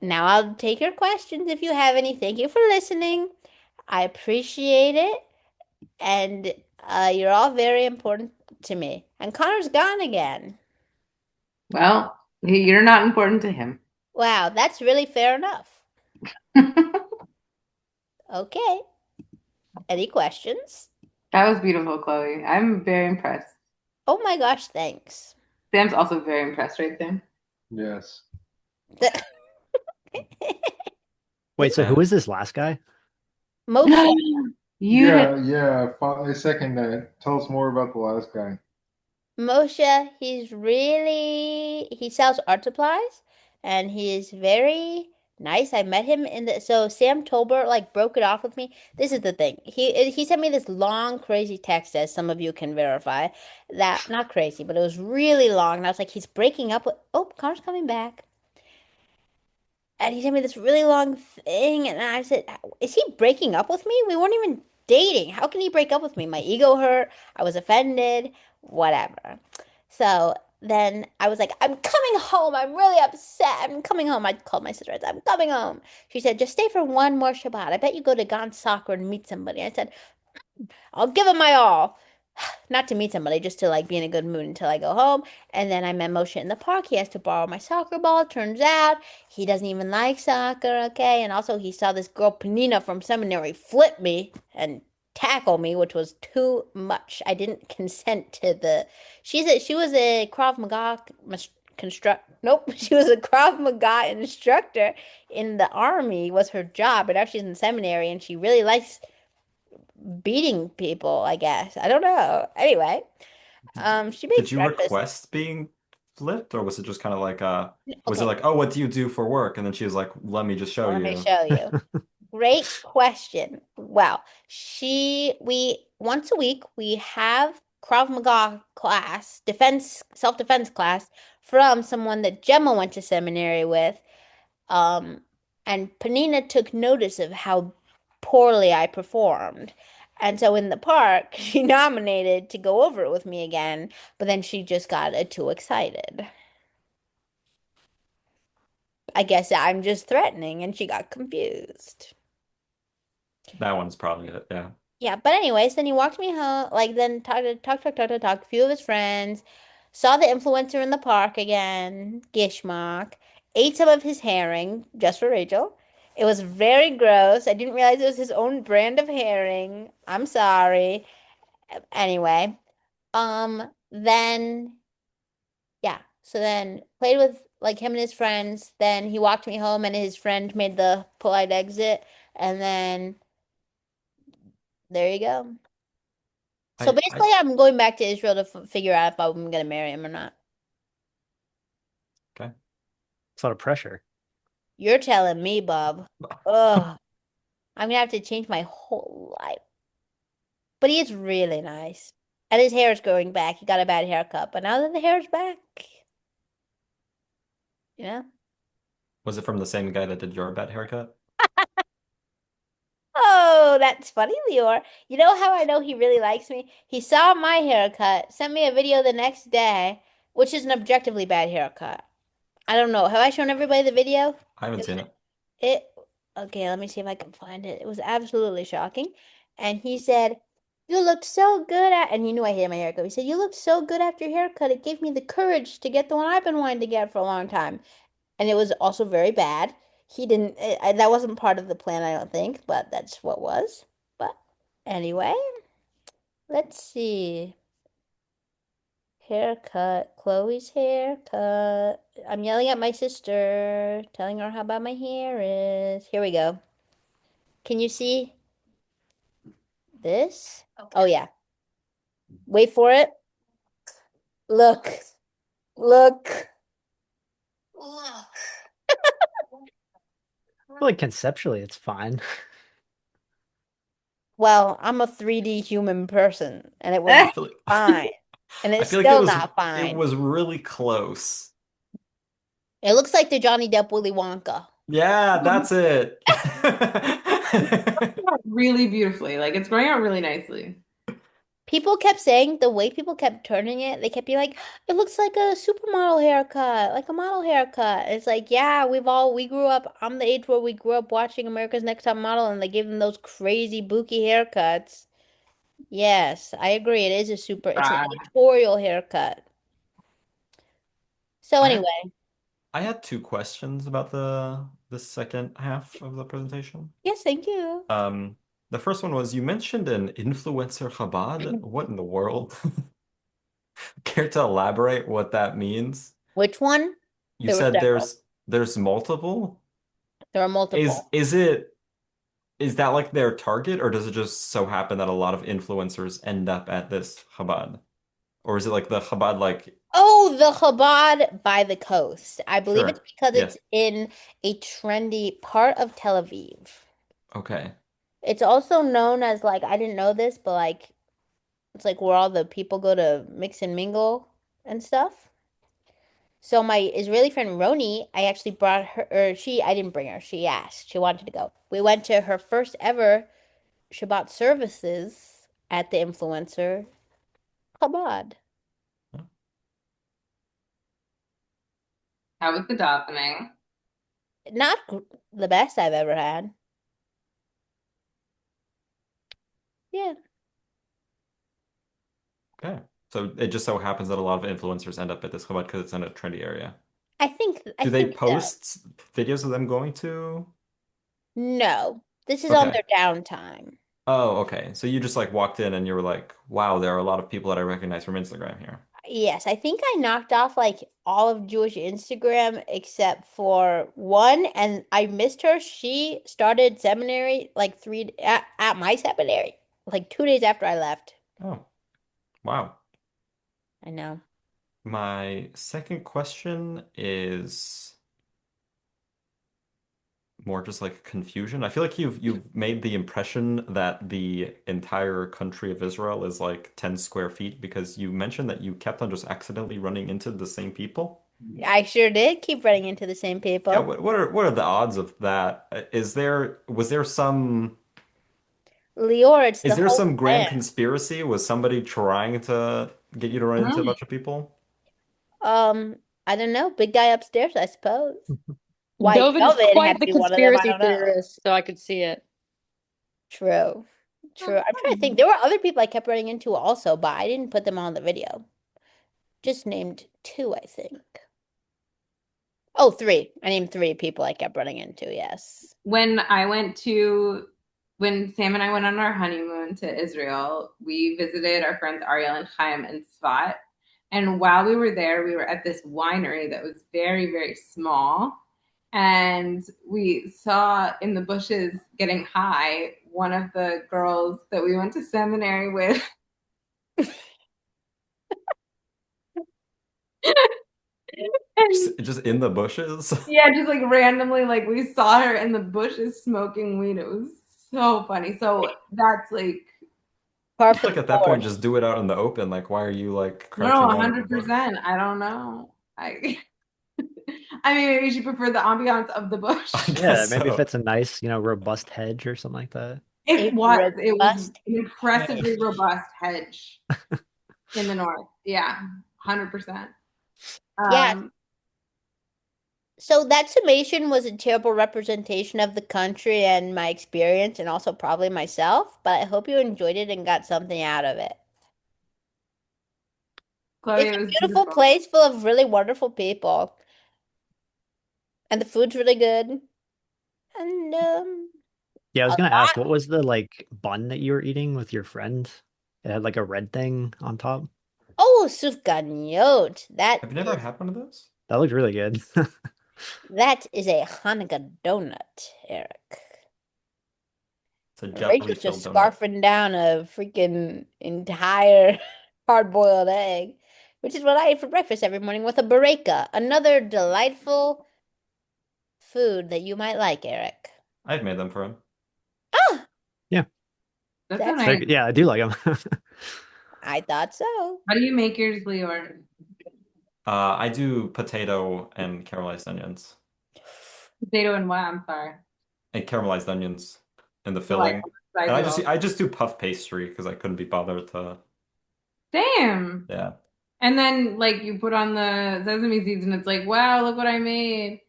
now I'll take your questions if you have any. Thank you for listening. I appreciate it, and you're all very important to me. And Connor's gone again. Well, you're not important to him. Wow, that's really fair enough. Okay. Any questions? That was beautiful, Chloe. I'm very impressed. Oh my gosh, thanks. Sam's also very impressed, right, Sam? Yes. Wait, so who is this last guy? Moshe. Yeah, I second that. Tell us more about the last guy. Moshe, he sells art supplies and he is very nice. I met him so Sam Tolbert like broke it off with me. This is the thing. He sent me this long, crazy text, as some of you can verify. That, not crazy, but it was really long. And I was like, he's breaking up with, oh, Connor's coming back. And he sent me this really long thing, and I said, is he breaking up with me? We weren't even dating. How can he break up with me? My ego hurt. I was offended. Whatever. So then I was like, I'm coming home. I'm really upset. I'm coming home. I called my sister. I said, I'm coming home. She said, just stay for one more Shabbat. I bet you go to Gone Soccer and meet somebody. I said, I'll give him my all. Not to meet somebody, just to like be in a good mood until I go home. And then I met Moshe in the park. He has to borrow my soccer ball. Turns out he doesn't even like soccer, okay? And also he saw this girl Panina from seminary flip me and tackle me, which was too much. I didn't consent to she was a Krav Maga she was a Krav Maga instructor in the army, was her job, but now she's in seminary and she really likes beating people, I guess. I don't know. Anyway, she makes Did you breakfast. request being flipped, or was it just kind of like was it like, oh, what do you do for work? And then she was like, let me just show Let you. me show you. Great question. Well, we once a week we have Krav Maga class, self-defense class from someone that Gemma went to seminary with. Um, and Panina took notice of how poorly I performed. And so in the park, she nominated to go over it with me again, but then she just got too excited. I guess I'm just threatening, and she got confused. That one's probably it. Yeah. Yeah, but anyways, then he walked me home, like then talk, a few of his friends, saw the influencer in the park again, Gishmock, ate some of his herring just for Rachel. It was very gross. I didn't realize it was his own brand of herring. I'm sorry. Anyway, then yeah, so then played with like him and his friends. Then he walked me home, and his friend made the polite exit, and then there you go. So I basically, I'm going back to Israel to f figure out if I'm gonna marry him or not. okay. It's a lot of pressure. You're telling me, Bob. Ugh, I'm gonna have to change my whole life. But he is really nice. And his hair is growing back. He got a bad haircut, but now that the hair is back, you know? Was it from the same guy that did your bad haircut? Oh, that's funny, Lior. You know how I know he really likes me? He saw my haircut, sent me a video the next day, which is an objectively bad haircut. I don't know. Have I shown everybody the video? I haven't seen it. It, okay, let me see if I can find it. It was absolutely shocking. And he said, "You looked so good at," and he knew I hated my haircut. He said, "You looked so good after your haircut. It gave me the courage to get the one I've been wanting to get for a long time." And it was also very bad. He didn't, that wasn't part of the plan, I don't think, but that's what was. But anyway, let's see. Haircut, Chloe's haircut. I'm yelling at my sister, telling her how bad my hair is. Here we go. Can you see this? Oh, yeah. Wait for it. Look. Look. Look. I feel like conceptually it's fine. Well, I'm a 3D human person, and it was I feel like, fine. And I it's feel like still not it fine. was really close. It looks like the Johnny Depp Willy Wonka. Yeah, that's it. Really beautifully. Like it's growing out really nicely. People kept saying the way people kept turning it, they kept being like, "It looks like a supermodel haircut, like a model haircut." It's like, yeah, we grew up, I'm the age where we grew up watching America's Next Top Model, and they give them those crazy bookie haircuts. Yes, I agree. It's an Ah. editorial haircut. So I had anyway, I had two questions about the second half of the presentation. yes, thank you. The first one was you mentioned an influencer Chabad. What in the world? Care to elaborate what that means? Which one? You There were said several. there's multiple. There were multiple. Is that like their target, or does it just so happen that a lot of influencers end up at this Chabad? Or is it like the Chabad like Oh, the Chabad by the coast. I believe it's sure. because Yeah. it's in a trendy part of Tel Aviv. Okay. It's also known as like, I didn't know this, but like it's like where all the people go to mix and mingle and stuff. So my Israeli friend Roni, I actually brought her, or I didn't bring her. She asked. She wanted to go. We went to her first ever Shabbat services at the influencer Chabad. How was the davening? Not the best I've ever had. Yeah. Okay. So it just so happens that a lot of influencers end up at this Chabad because it's in a trendy area. I Do they think so. post videos of them going to? No. This is on Okay. their downtime. Oh, okay. So you just like walked in and you were like, wow, there are a lot of people that I recognize from Instagram here. Yes, I think I knocked off like all of Jewish Instagram except for one, and I missed her. She started seminary like at my seminary, like 2 days after I left. Oh, wow. I know. My second question is more just like confusion. I feel like you've made the impression that the entire country of Israel is like 10 square feet because you mentioned that you kept on just accidentally running into the same people. I sure did keep running into the same Yeah, people. what are the odds of that? Was there some Lior, it's is the there whole some grand plan. conspiracy? Was somebody trying to get you to run into a bunch of people? Um, I don't know. Big guy upstairs, I suppose. Why Dovin is Kelvin had quite to the be one of them, I conspiracy don't know. theorist, so I could see it. True. True. I'm trying to think. There were other people I kept running into also, but I didn't put them on the video. Just named two, I think. Oh, three. I named three people I kept running into, yes. When Sam and I went on our honeymoon to Israel, we visited our friends Ariel and Chaim and Svat. And while we were there, we were at this winery that was very, very small. And we saw in the bushes getting high one of the girls that we went to seminary with. And Just in the bushes? yeah, just like randomly, like we saw her in the bushes smoking weed. It was so funny. So that's like, Par I for feel like the at that point, course. just do it out in the open. Like, why are you like no, crouching down in the bush? 100%. I don't know. I mean, maybe she preferred the ambiance of the bush. I Yeah, guess maybe if so. it's a nice, robust hedge or something like that. A It was robust an impressively robust hedge in the north. Yeah, 100%. Yeah, Um, so that summation was a terrible representation of the country and my experience and also probably myself, but I hope you enjoyed it and got something out of it. Chloe, It's it a was beautiful beautiful. place full of really wonderful people. And the food's really good. And Yeah, I a was gonna ask, lot. what was the like bun that you were eating with your friend? It had like a red thing on top. Oh, sufganiyot. Have you never had one of those? That looked really good. That is a Hanukkah donut, Eric. It's a Rachel's jelly-filled just donut. scarfing down a freaking entire hard-boiled egg, which is what I eat for breakfast every morning with a bareka, another delightful food that you might like, Eric. I've made them for him. Ah, Yeah, That's so that's nice. yeah, I do like them. I thought so. How do you make yours, Leor? I do potato and caramelized onions. Potato and what? I'm sorry. And caramelized onions in the So, like, filling. size And I it just all. I just do puff pastry because I couldn't be bothered to. Damn. Yeah, And then like you put on the sesame seeds and it's like, wow, look what I made.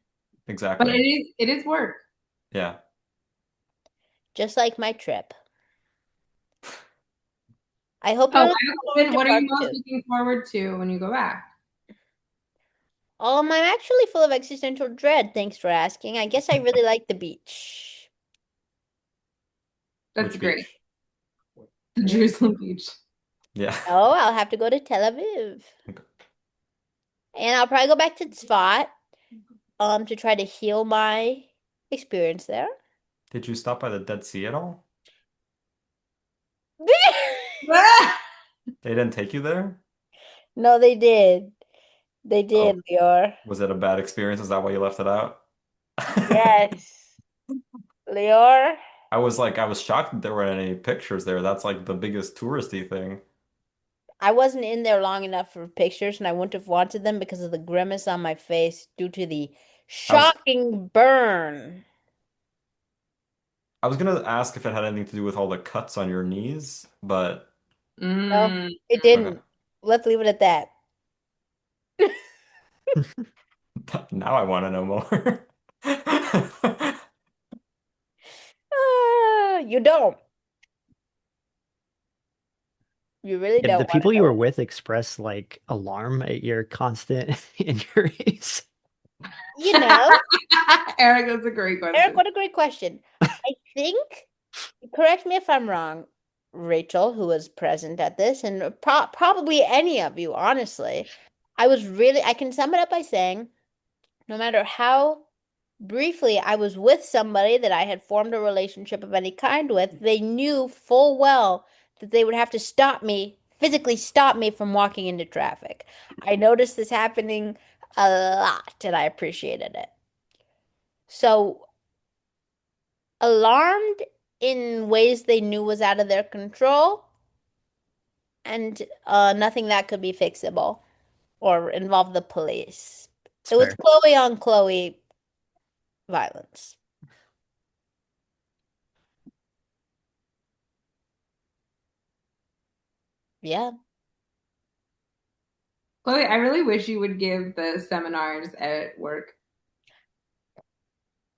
But exactly. it is work. Yeah. Just like my trip. I hope Oh, you're I looking forward Austin, to what are part you most two. looking forward to when you go back? I'm actually full of existential dread. Thanks for asking. I guess I really like the beach. That's Which great. beach? The Jerusalem beach. Yeah. Oh, I'll have to go to Tel Aviv. Okay. And I'll probably go back to Tzfat, to try to heal my experience there. Did you stop by the Dead Sea at all? They didn't take you there? No, they did. They did, Oh, Lior. was it a bad experience? Is that why you left it out? Yes. Lior, I was shocked that there weren't any pictures there. That's like the biggest touristy thing. I wasn't in there long enough for pictures, and I wouldn't have wanted them because of the grimace on my face due to the I was shocking burn. I was gonna ask if it had anything to do with all the cuts on your knees, but No, Mm. it okay. didn't. Let's leave it at that. Now I want to know more. You don't. You really Did don't the want to people you were know. with express like alarm at your constant injuries? You know, Eric, that's a great Eric, question. what a great question. I think, correct me if I'm wrong, Rachel, who was present at this, and probably any of you, honestly. I can sum it up by saying, no matter how briefly I was with somebody that I had formed a relationship of any kind with, they knew full well that they would have to stop me, physically stop me from walking into traffic. I noticed this happening a lot and I appreciated it. So, alarmed in ways they knew was out of their control and nothing that could be fixable or involve the police. It's It was fair. Chloe on Chloe violence. Yeah. Chloe, I really wish you would give the seminars at work.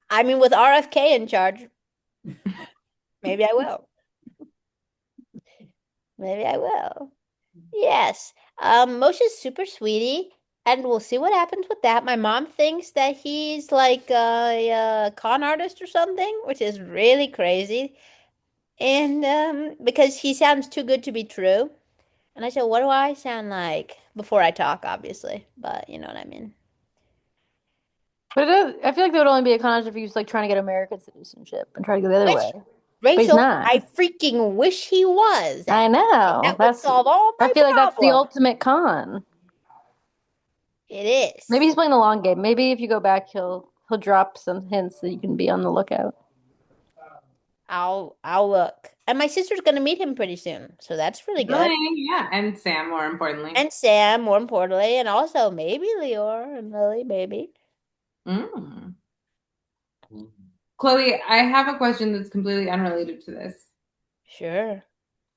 I mean, with RFK in charge, maybe I will. Maybe I will. Yes. Moshe's super sweetie, and we'll see what happens with that. My mom thinks that he's like a con artist or something, which is really crazy. And because he sounds too good to be true. And I said, what do I sound like? Before I talk, obviously, but you know what I mean. But I feel like there would only be a con if he was like trying to get American citizenship and try to go the other Which, way. But he's Rachel, not. I freaking wish he was. I know. That would solve all my I feel like that's the problems. ultimate con. It is. Maybe he's playing the long game. Maybe if you go back, he'll drop some hints that you can be on the lookout. I'll look. And my sister's gonna meet him pretty soon, so that's really good. Really? Yeah, and Sam, more importantly. And Sam, more importantly, and also maybe Leor and Lily, maybe. Mm. Chloe, I have a question that's completely unrelated to this. Sure.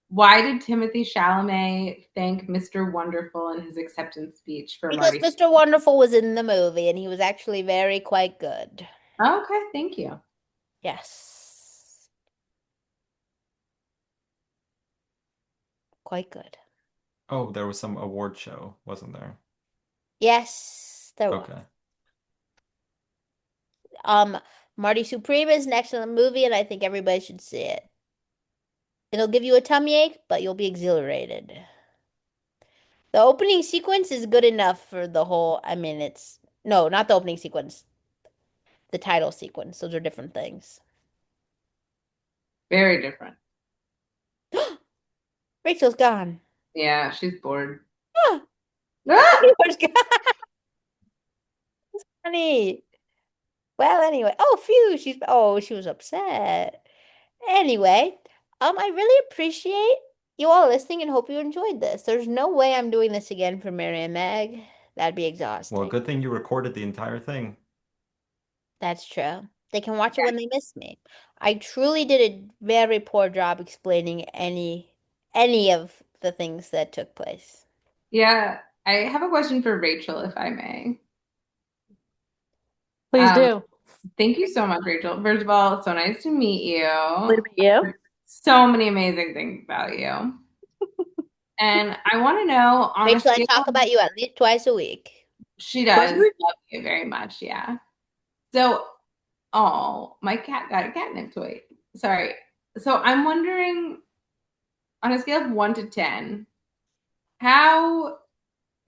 Why did Timothy Chalamet thank Mr. Wonderful in his acceptance speech for Because Marty? Mr. Wonderful was in the movie and he was actually very quite good. Okay, thank you. Yes. Quite good. Oh, there was some award show, wasn't there? Yes, there was. Okay. Marty Supreme is an excellent movie, and I think everybody should see it. It'll give you a tummy ache, but you'll be exhilarated. The opening sequence is good enough for the whole. I mean, it's no, not the opening sequence. The title sequence. Those are different things. Very different. Rachel's gone. Yeah, she's bored. Ah! Ah! Rachel's gone. It's funny. Well, anyway. Oh, phew. She was upset. Anyway, I really appreciate you all listening and hope you enjoyed this. There's no way I'm doing this again for Mary and Meg. That'd be exhausting. Well, good thing you recorded the entire thing. That's true. They can watch it when they miss me. I truly did a very poor job explaining any of the things that took place. Yeah, I have a question for Rachel, if I may. Please do. Thank you so much, Rachel. First of all, it's so nice to meet you. Good to meet you. So many amazing things about you. And I want to know on Rachel, a I scale talk about you at least twice a week. She does love you very much, yeah. So, oh, my cat got a catnip toy. Sorry. So I'm wondering, on a scale of 1 to 10, how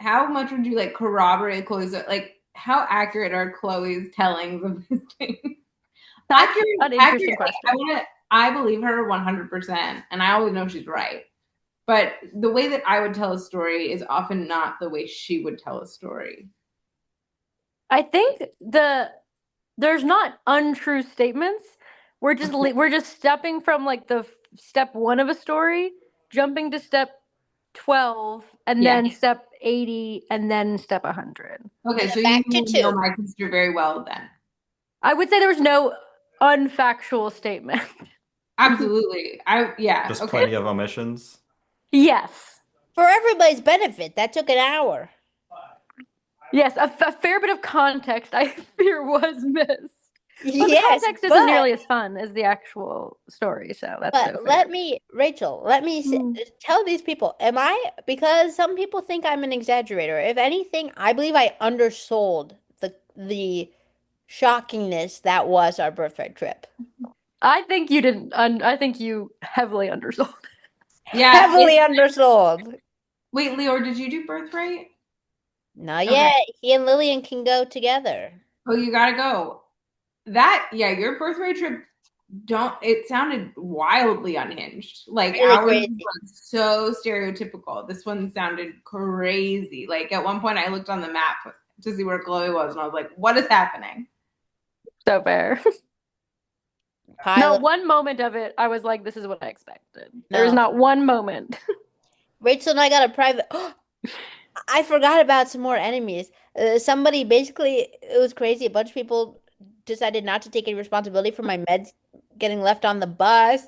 much would you like corroborate Chloe's, like how accurate are Chloe's tellings of these things? That's an interesting question. I believe her 100%, and I always know she's right. But the way that I would tell a story is often not the way she would tell a story. I think there's not untrue statements. We're just stepping from like the step 1 of a story, jumping to step 12, and then step 80, and then step 100. Okay, so you know my sister very well then. I would say there was no unfactual statement. Absolutely. Just plenty of omissions. Yes. For everybody's benefit, that took an hour. Yes, a fair bit of context, I fear, was missed. But the Yes, context isn't nearly as fun as the actual story, so that's so fair. Rachel, let me tell these people, because some people think I'm an exaggerator. If anything, I believe I undersold the shockingness that was our birthday trip. I think you didn't. I think you heavily undersold. Yeah, heavily undersold. Wait, Leor, did you do Birthright? Not yet. He and Lillian can go together. Oh, you gotta go. Your Birthright trip. It sounded wildly unhinged. Like really ours crazy. was so stereotypical. This one sounded crazy. Like at one point, I looked on the map to see where Chloe was, and I was like, "What is happening?" So fair. No, one moment of it, I was like, this is what I expected. There was not one moment. Rachel and I got a private... I forgot about some more enemies. Somebody basically, it was crazy. A bunch of people decided not to take any responsibility for my meds getting left on the bus.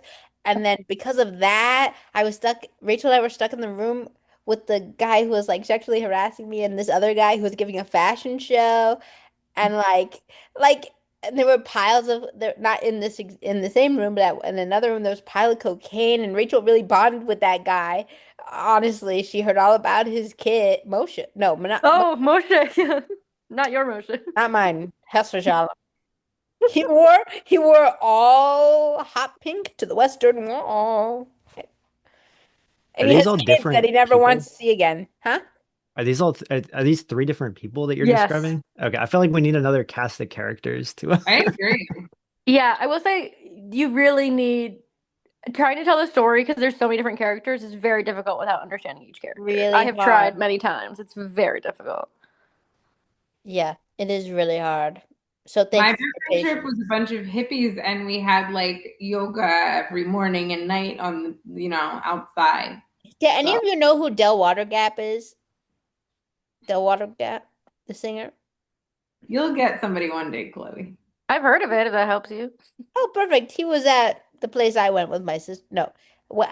And then because of that, I was stuck, Rachel and I were stuck in the room with the guy who was like sexually harassing me and this other guy who was giving a fashion show. And and there were piles of they're not in in the same room, but in another room there was a pile of cocaine, and Rachel really bonded with that guy. Honestly, she heard all about his kid, Moshe. No, Oh, Moshe. Not your Moshe. not mine. Hester Shalom. He wore all hot pink to the Western Wall. Are And he these has all kids that different he never people? wants to see again. Huh? Are these all are these three different people that you're Yes. describing? Okay, I feel like we need another cast of characters to I agree. Yeah, I will say you really need trying to tell the story because there's so many different characters is very difficult without understanding each character. Really I have hard. tried many times. It's very difficult. Yeah, it is really hard. So My thank you for your background trip patience. was a bunch of hippies, and we had like yoga every morning and night on, outside. Do any So- of you know who Del Watergap is? Del Watergap, the singer? You'll get somebody one day, Chloe. I've heard of it, if that helps you. Oh, perfect. He was at the place I went with my sister. No,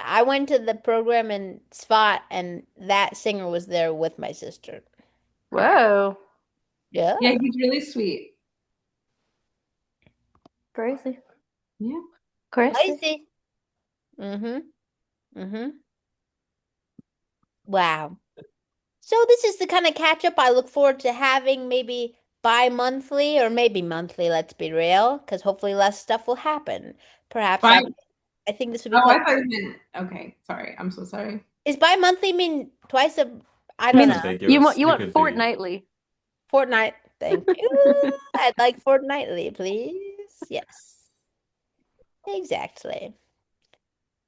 I went to the program in Svat, and that singer was there with my sister. Whoa. Yeah. Yeah, he's really sweet. Crazy. Yeah. Crazy. Crazy. Mm-hmm. Wow. So this is the kind of catch up I look forward to having, maybe bi-monthly or maybe monthly, let's be real, because hopefully less stuff will happen. Perhaps I think this would be Oh, I called, thought you meant, okay, sorry. I'm so sorry. is bi-monthly mean twice a, I don't know. Ambiguous. You It want could be- fortnightly. Fortnite. Thank you. I'd like fortnightly, please. Yes. Exactly.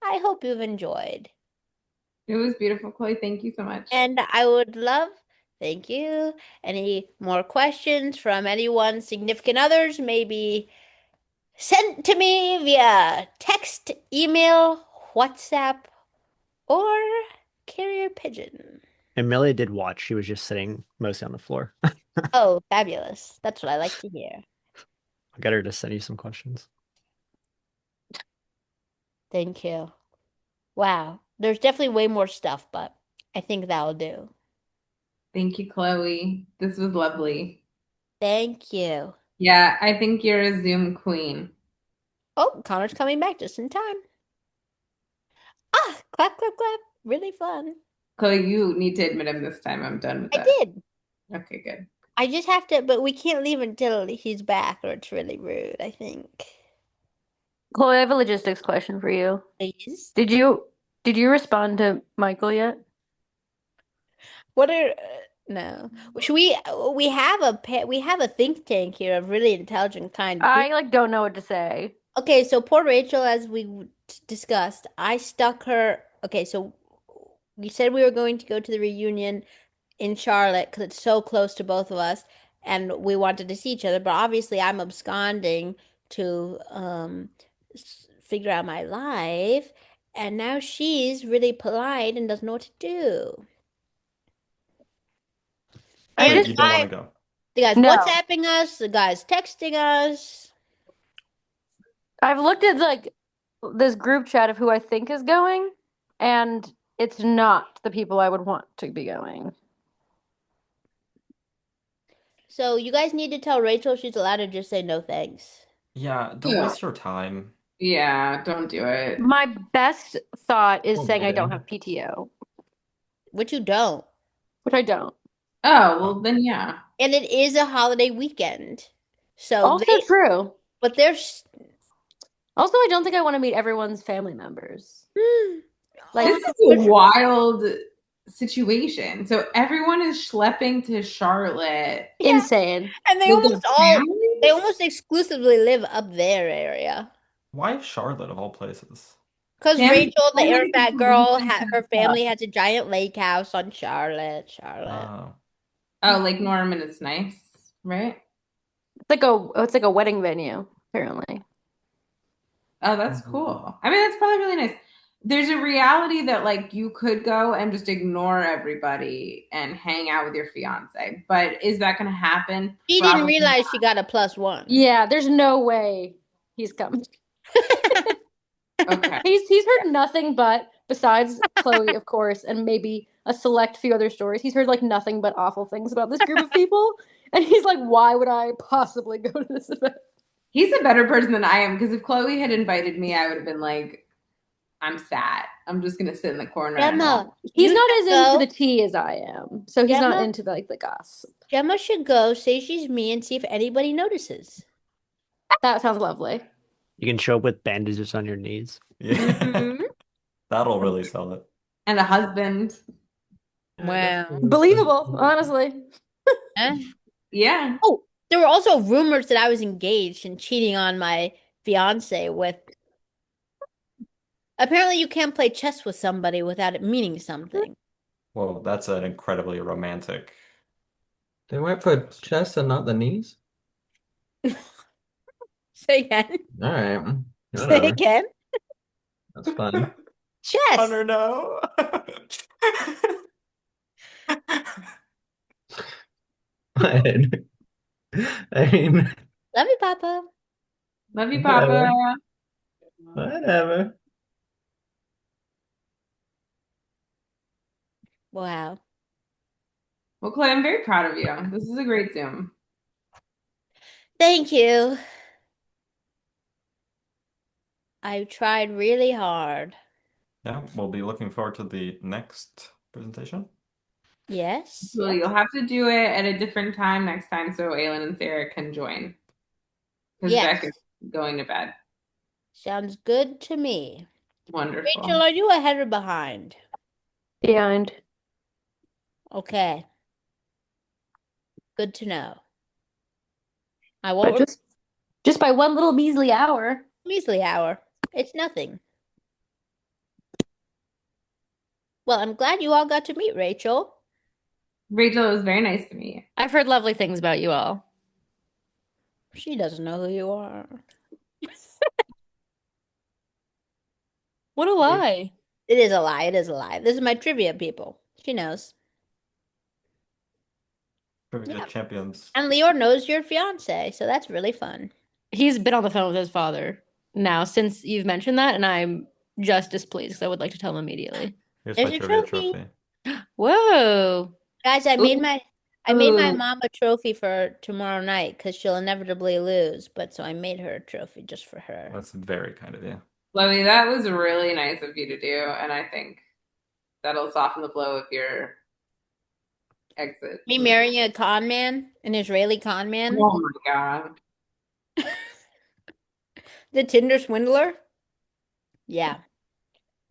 I hope you've enjoyed. It was beautiful, Chloe. Thank you so much. And I would love, thank you, any more questions from anyone, significant others, maybe sent to me via text, email, WhatsApp, or carrier pigeon. Amelia did watch. She was just sitting mostly on the floor. Oh, fabulous. That's what I like to hear. I'll get her to send you some questions. Thank you. Wow. There's definitely way more stuff, but I think that'll do. Thank you, Chloe. This was lovely. Thank you. Yeah, I think you're a Zoom queen. Oh, Connor's coming back just in time. Ah, clap, clap, clap. Really fun. Chloe, you need to admit him this time. I'm done with I that. did. Okay, good. I just have to, but we can't leave until he's back or it's really rude, I think. Chloe, I have a logistics question for you. Please. Did you respond to Michael yet? What are no. Should we have a think tank here of really intelligent kind of people. I don't know what to say. Okay, so poor Rachel, as we discussed, I stuck her. Okay, so we said we were going to go to the reunion in Charlotte because it's so close to both of us, and we wanted to see each other. But obviously, I'm absconding to figure out my life, and now she's really polite and doesn't know what to do. I Wait, just you don't want to go. The guy's No. WhatsApping us, the guy's texting us. I've looked at this group chat of who I think is going, and it's not the people I would want to be going. So you guys need to tell Rachel she's allowed to just say no thanks. Yeah, don't waste your time. Yeah, don't do it. My best thought is Oh, saying I don't man. have PTO, Which you don't. which I don't. Oh, well, then yeah. And it is a holiday weekend. So Also true. but there's Also, I don't think I want to meet everyone's family members. This is a wild situation. So everyone is schlepping to Charlotte. Yeah. Insane. and they with almost their all families? they almost exclusively live up their area. Why Charlotte of all places? Because Sam- Rachel, the Why air do fat people girl, think her that? family has a giant lake house on Charlotte. Oh, Lake Norman is nice, right? It's like a wedding venue, apparently. Oh, that's cool. I mean, that's probably really nice. there's a reality that like you could go and just ignore everybody and hang out with your fiance, but is that going to happen? She didn't Probably realize not. she got a +1. Yeah, there's no way he's coming. Okay. He's heard nothing but, besides Chloe, of course, and maybe a select few other stories. He's heard like nothing but awful things about this group of people, and he's like, "Why would I possibly go to this event?" He's a better person than I am because if Chloe had invited me, I would have been like, I'm sad. I'm just gonna sit in the corner. And Gemma, He's you not should as into go. the tea as I am, so he's not Gemma? into like the gossip. Gemma should go, say she's me, and see if anybody notices. That sounds lovely. You can show up with bandages on your knees. Yeah. Mhm. That'll really sell it. a husband. Wow. Believable, honestly. Eh? Yeah. Oh, there were also rumors that I was engaged and cheating on my fiance with. Apparently, you can't play chess with somebody without it meaning something. Well, that's an incredibly romantic. They went for chest and not the knees? Say again. All right. Say Whatever. again. That's fine. Chess. Hunter, no. I mean, Love you, Papa. Love you, Papa. whatever. Wow. Well, Clay, I'm very proud of you. This is a great Zoom. Thank you. I tried really hard. Yeah, we'll be looking forward to the next presentation. Yes. So you'll have to do it at a different time next time so Aylin and Sarah can join. Because Yes. Beck is going to bed. Sounds good to me. Wonderful. Rachel, are you ahead or behind? Behind. Okay. Good to know. I But won't just by one little measly hour. measly hour. It's nothing. Well, I'm glad you all got to meet Rachel. Rachel, it was very nice to meet you. I've heard lovely things about you all. She doesn't know who you are. What a lie. It is a lie. It is a lie. This is my trivia, people. She knows. Trivia Yeah. champions. And Leor knows your fiance, so that's really fun. He's been on the phone with his father now since you've mentioned that, and I'm just displeased because I would like to tell him immediately. Here's There's my your trivia trophy. trophy. Whoa. Guys, I made my Ooh. mom a trophy for tomorrow night because she'll inevitably lose. But so I made her a trophy just for her. That's very kind of you. Chloe, that was really nice of you to do. And I think that'll soften the blow of your exit. Me marrying a con man, an Israeli con man, Oh my God. the Tinder swindler. Yeah,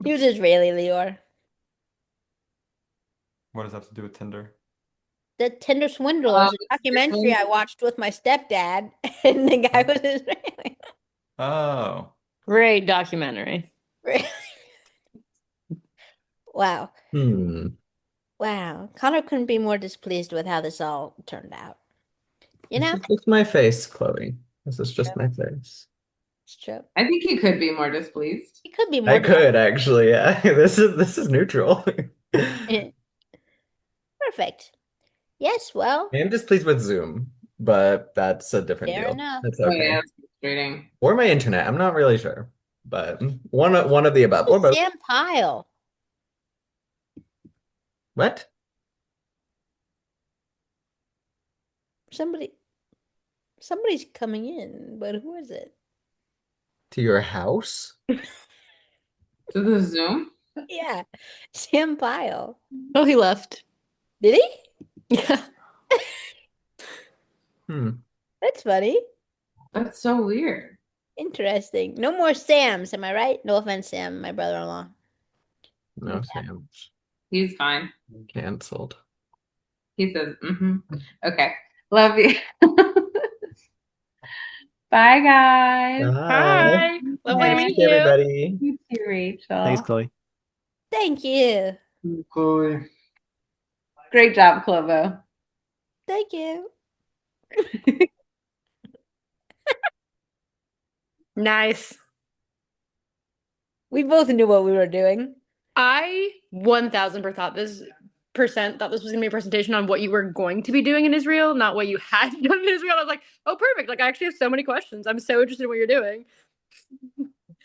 he was Israeli, Leor. What does that have to do with Tinder? The Tinder swindler is a documentary I watched with my stepdad, and the guy was Israeli. Oh. Great documentary. Wow. Hmm. Wow. Connor couldn't be more displeased with how this all turned out. You know? This is just my face, Chloe. This is just my face. It's true. I think he could be more displeased. He could be more I could actually, yeah. This is neutral. Perfect. Yes, well, I am displeased with Zoom, but that's a different fair deal. enough. That's Oh okay. yeah, that's frustrating. Or my internet. I'm not really sure, but one of the above. Or both. Sam Pyle. What? Somebody's coming in, but who is it? To your house? To the Zoom? Yeah, Sam Pyle. Oh, he left. Did he? Yeah. Hmm. That's funny. That's so weird. Interesting. No more Sams, am I right? No offense, Sam, my brother-in-law. No, Sam. He's fine. Canceled. He says, Okay. Love you. Bye, guys. Hi. Lovely to Thanks, meet you. everybody. You too, Rachel. Thanks, Chloe. Thank you. Chloe. Great job, Clovo. Thank you. Nice. We both knew what we were doing. I 1000% thought this was gonna be a presentation on what you were going to be doing in Israel, not what you had done in Israel. I was like, oh, perfect. Like, I actually have so many questions. I'm so interested in what you're doing.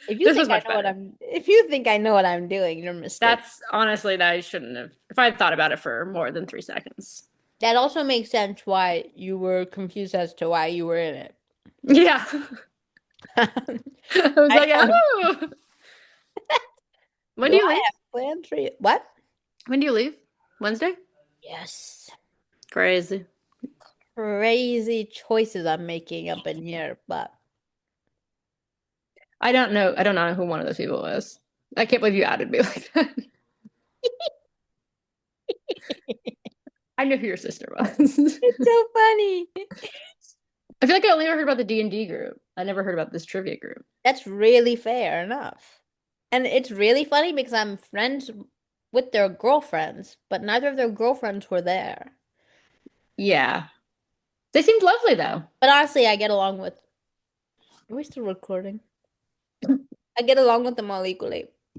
If you This think was much I know what better. if you think I know what I'm doing, you're mistaken. That's honestly that I shouldn't have. If I had thought about it for more than 3 seconds. That also makes sense why you were confused as to why you were in it. Yeah. I was I like, have- oh. When do you I leave? have plans for you? What? When do you leave? Wednesday? Yes. Crazy. Crazy choices I'm making up in here, but I don't know who one of those people is. I can't believe you added me like that. I knew who your sister was. it's so funny. I feel like I only ever heard about the D&D group. I never heard about this trivia group. That's really fair enough. And it's really funny because I'm friends with their girlfriends, but neither of their girlfriends were there. Yeah. They seemed lovely though. But honestly, I get along with. Are we still recording? I get along with them all equally.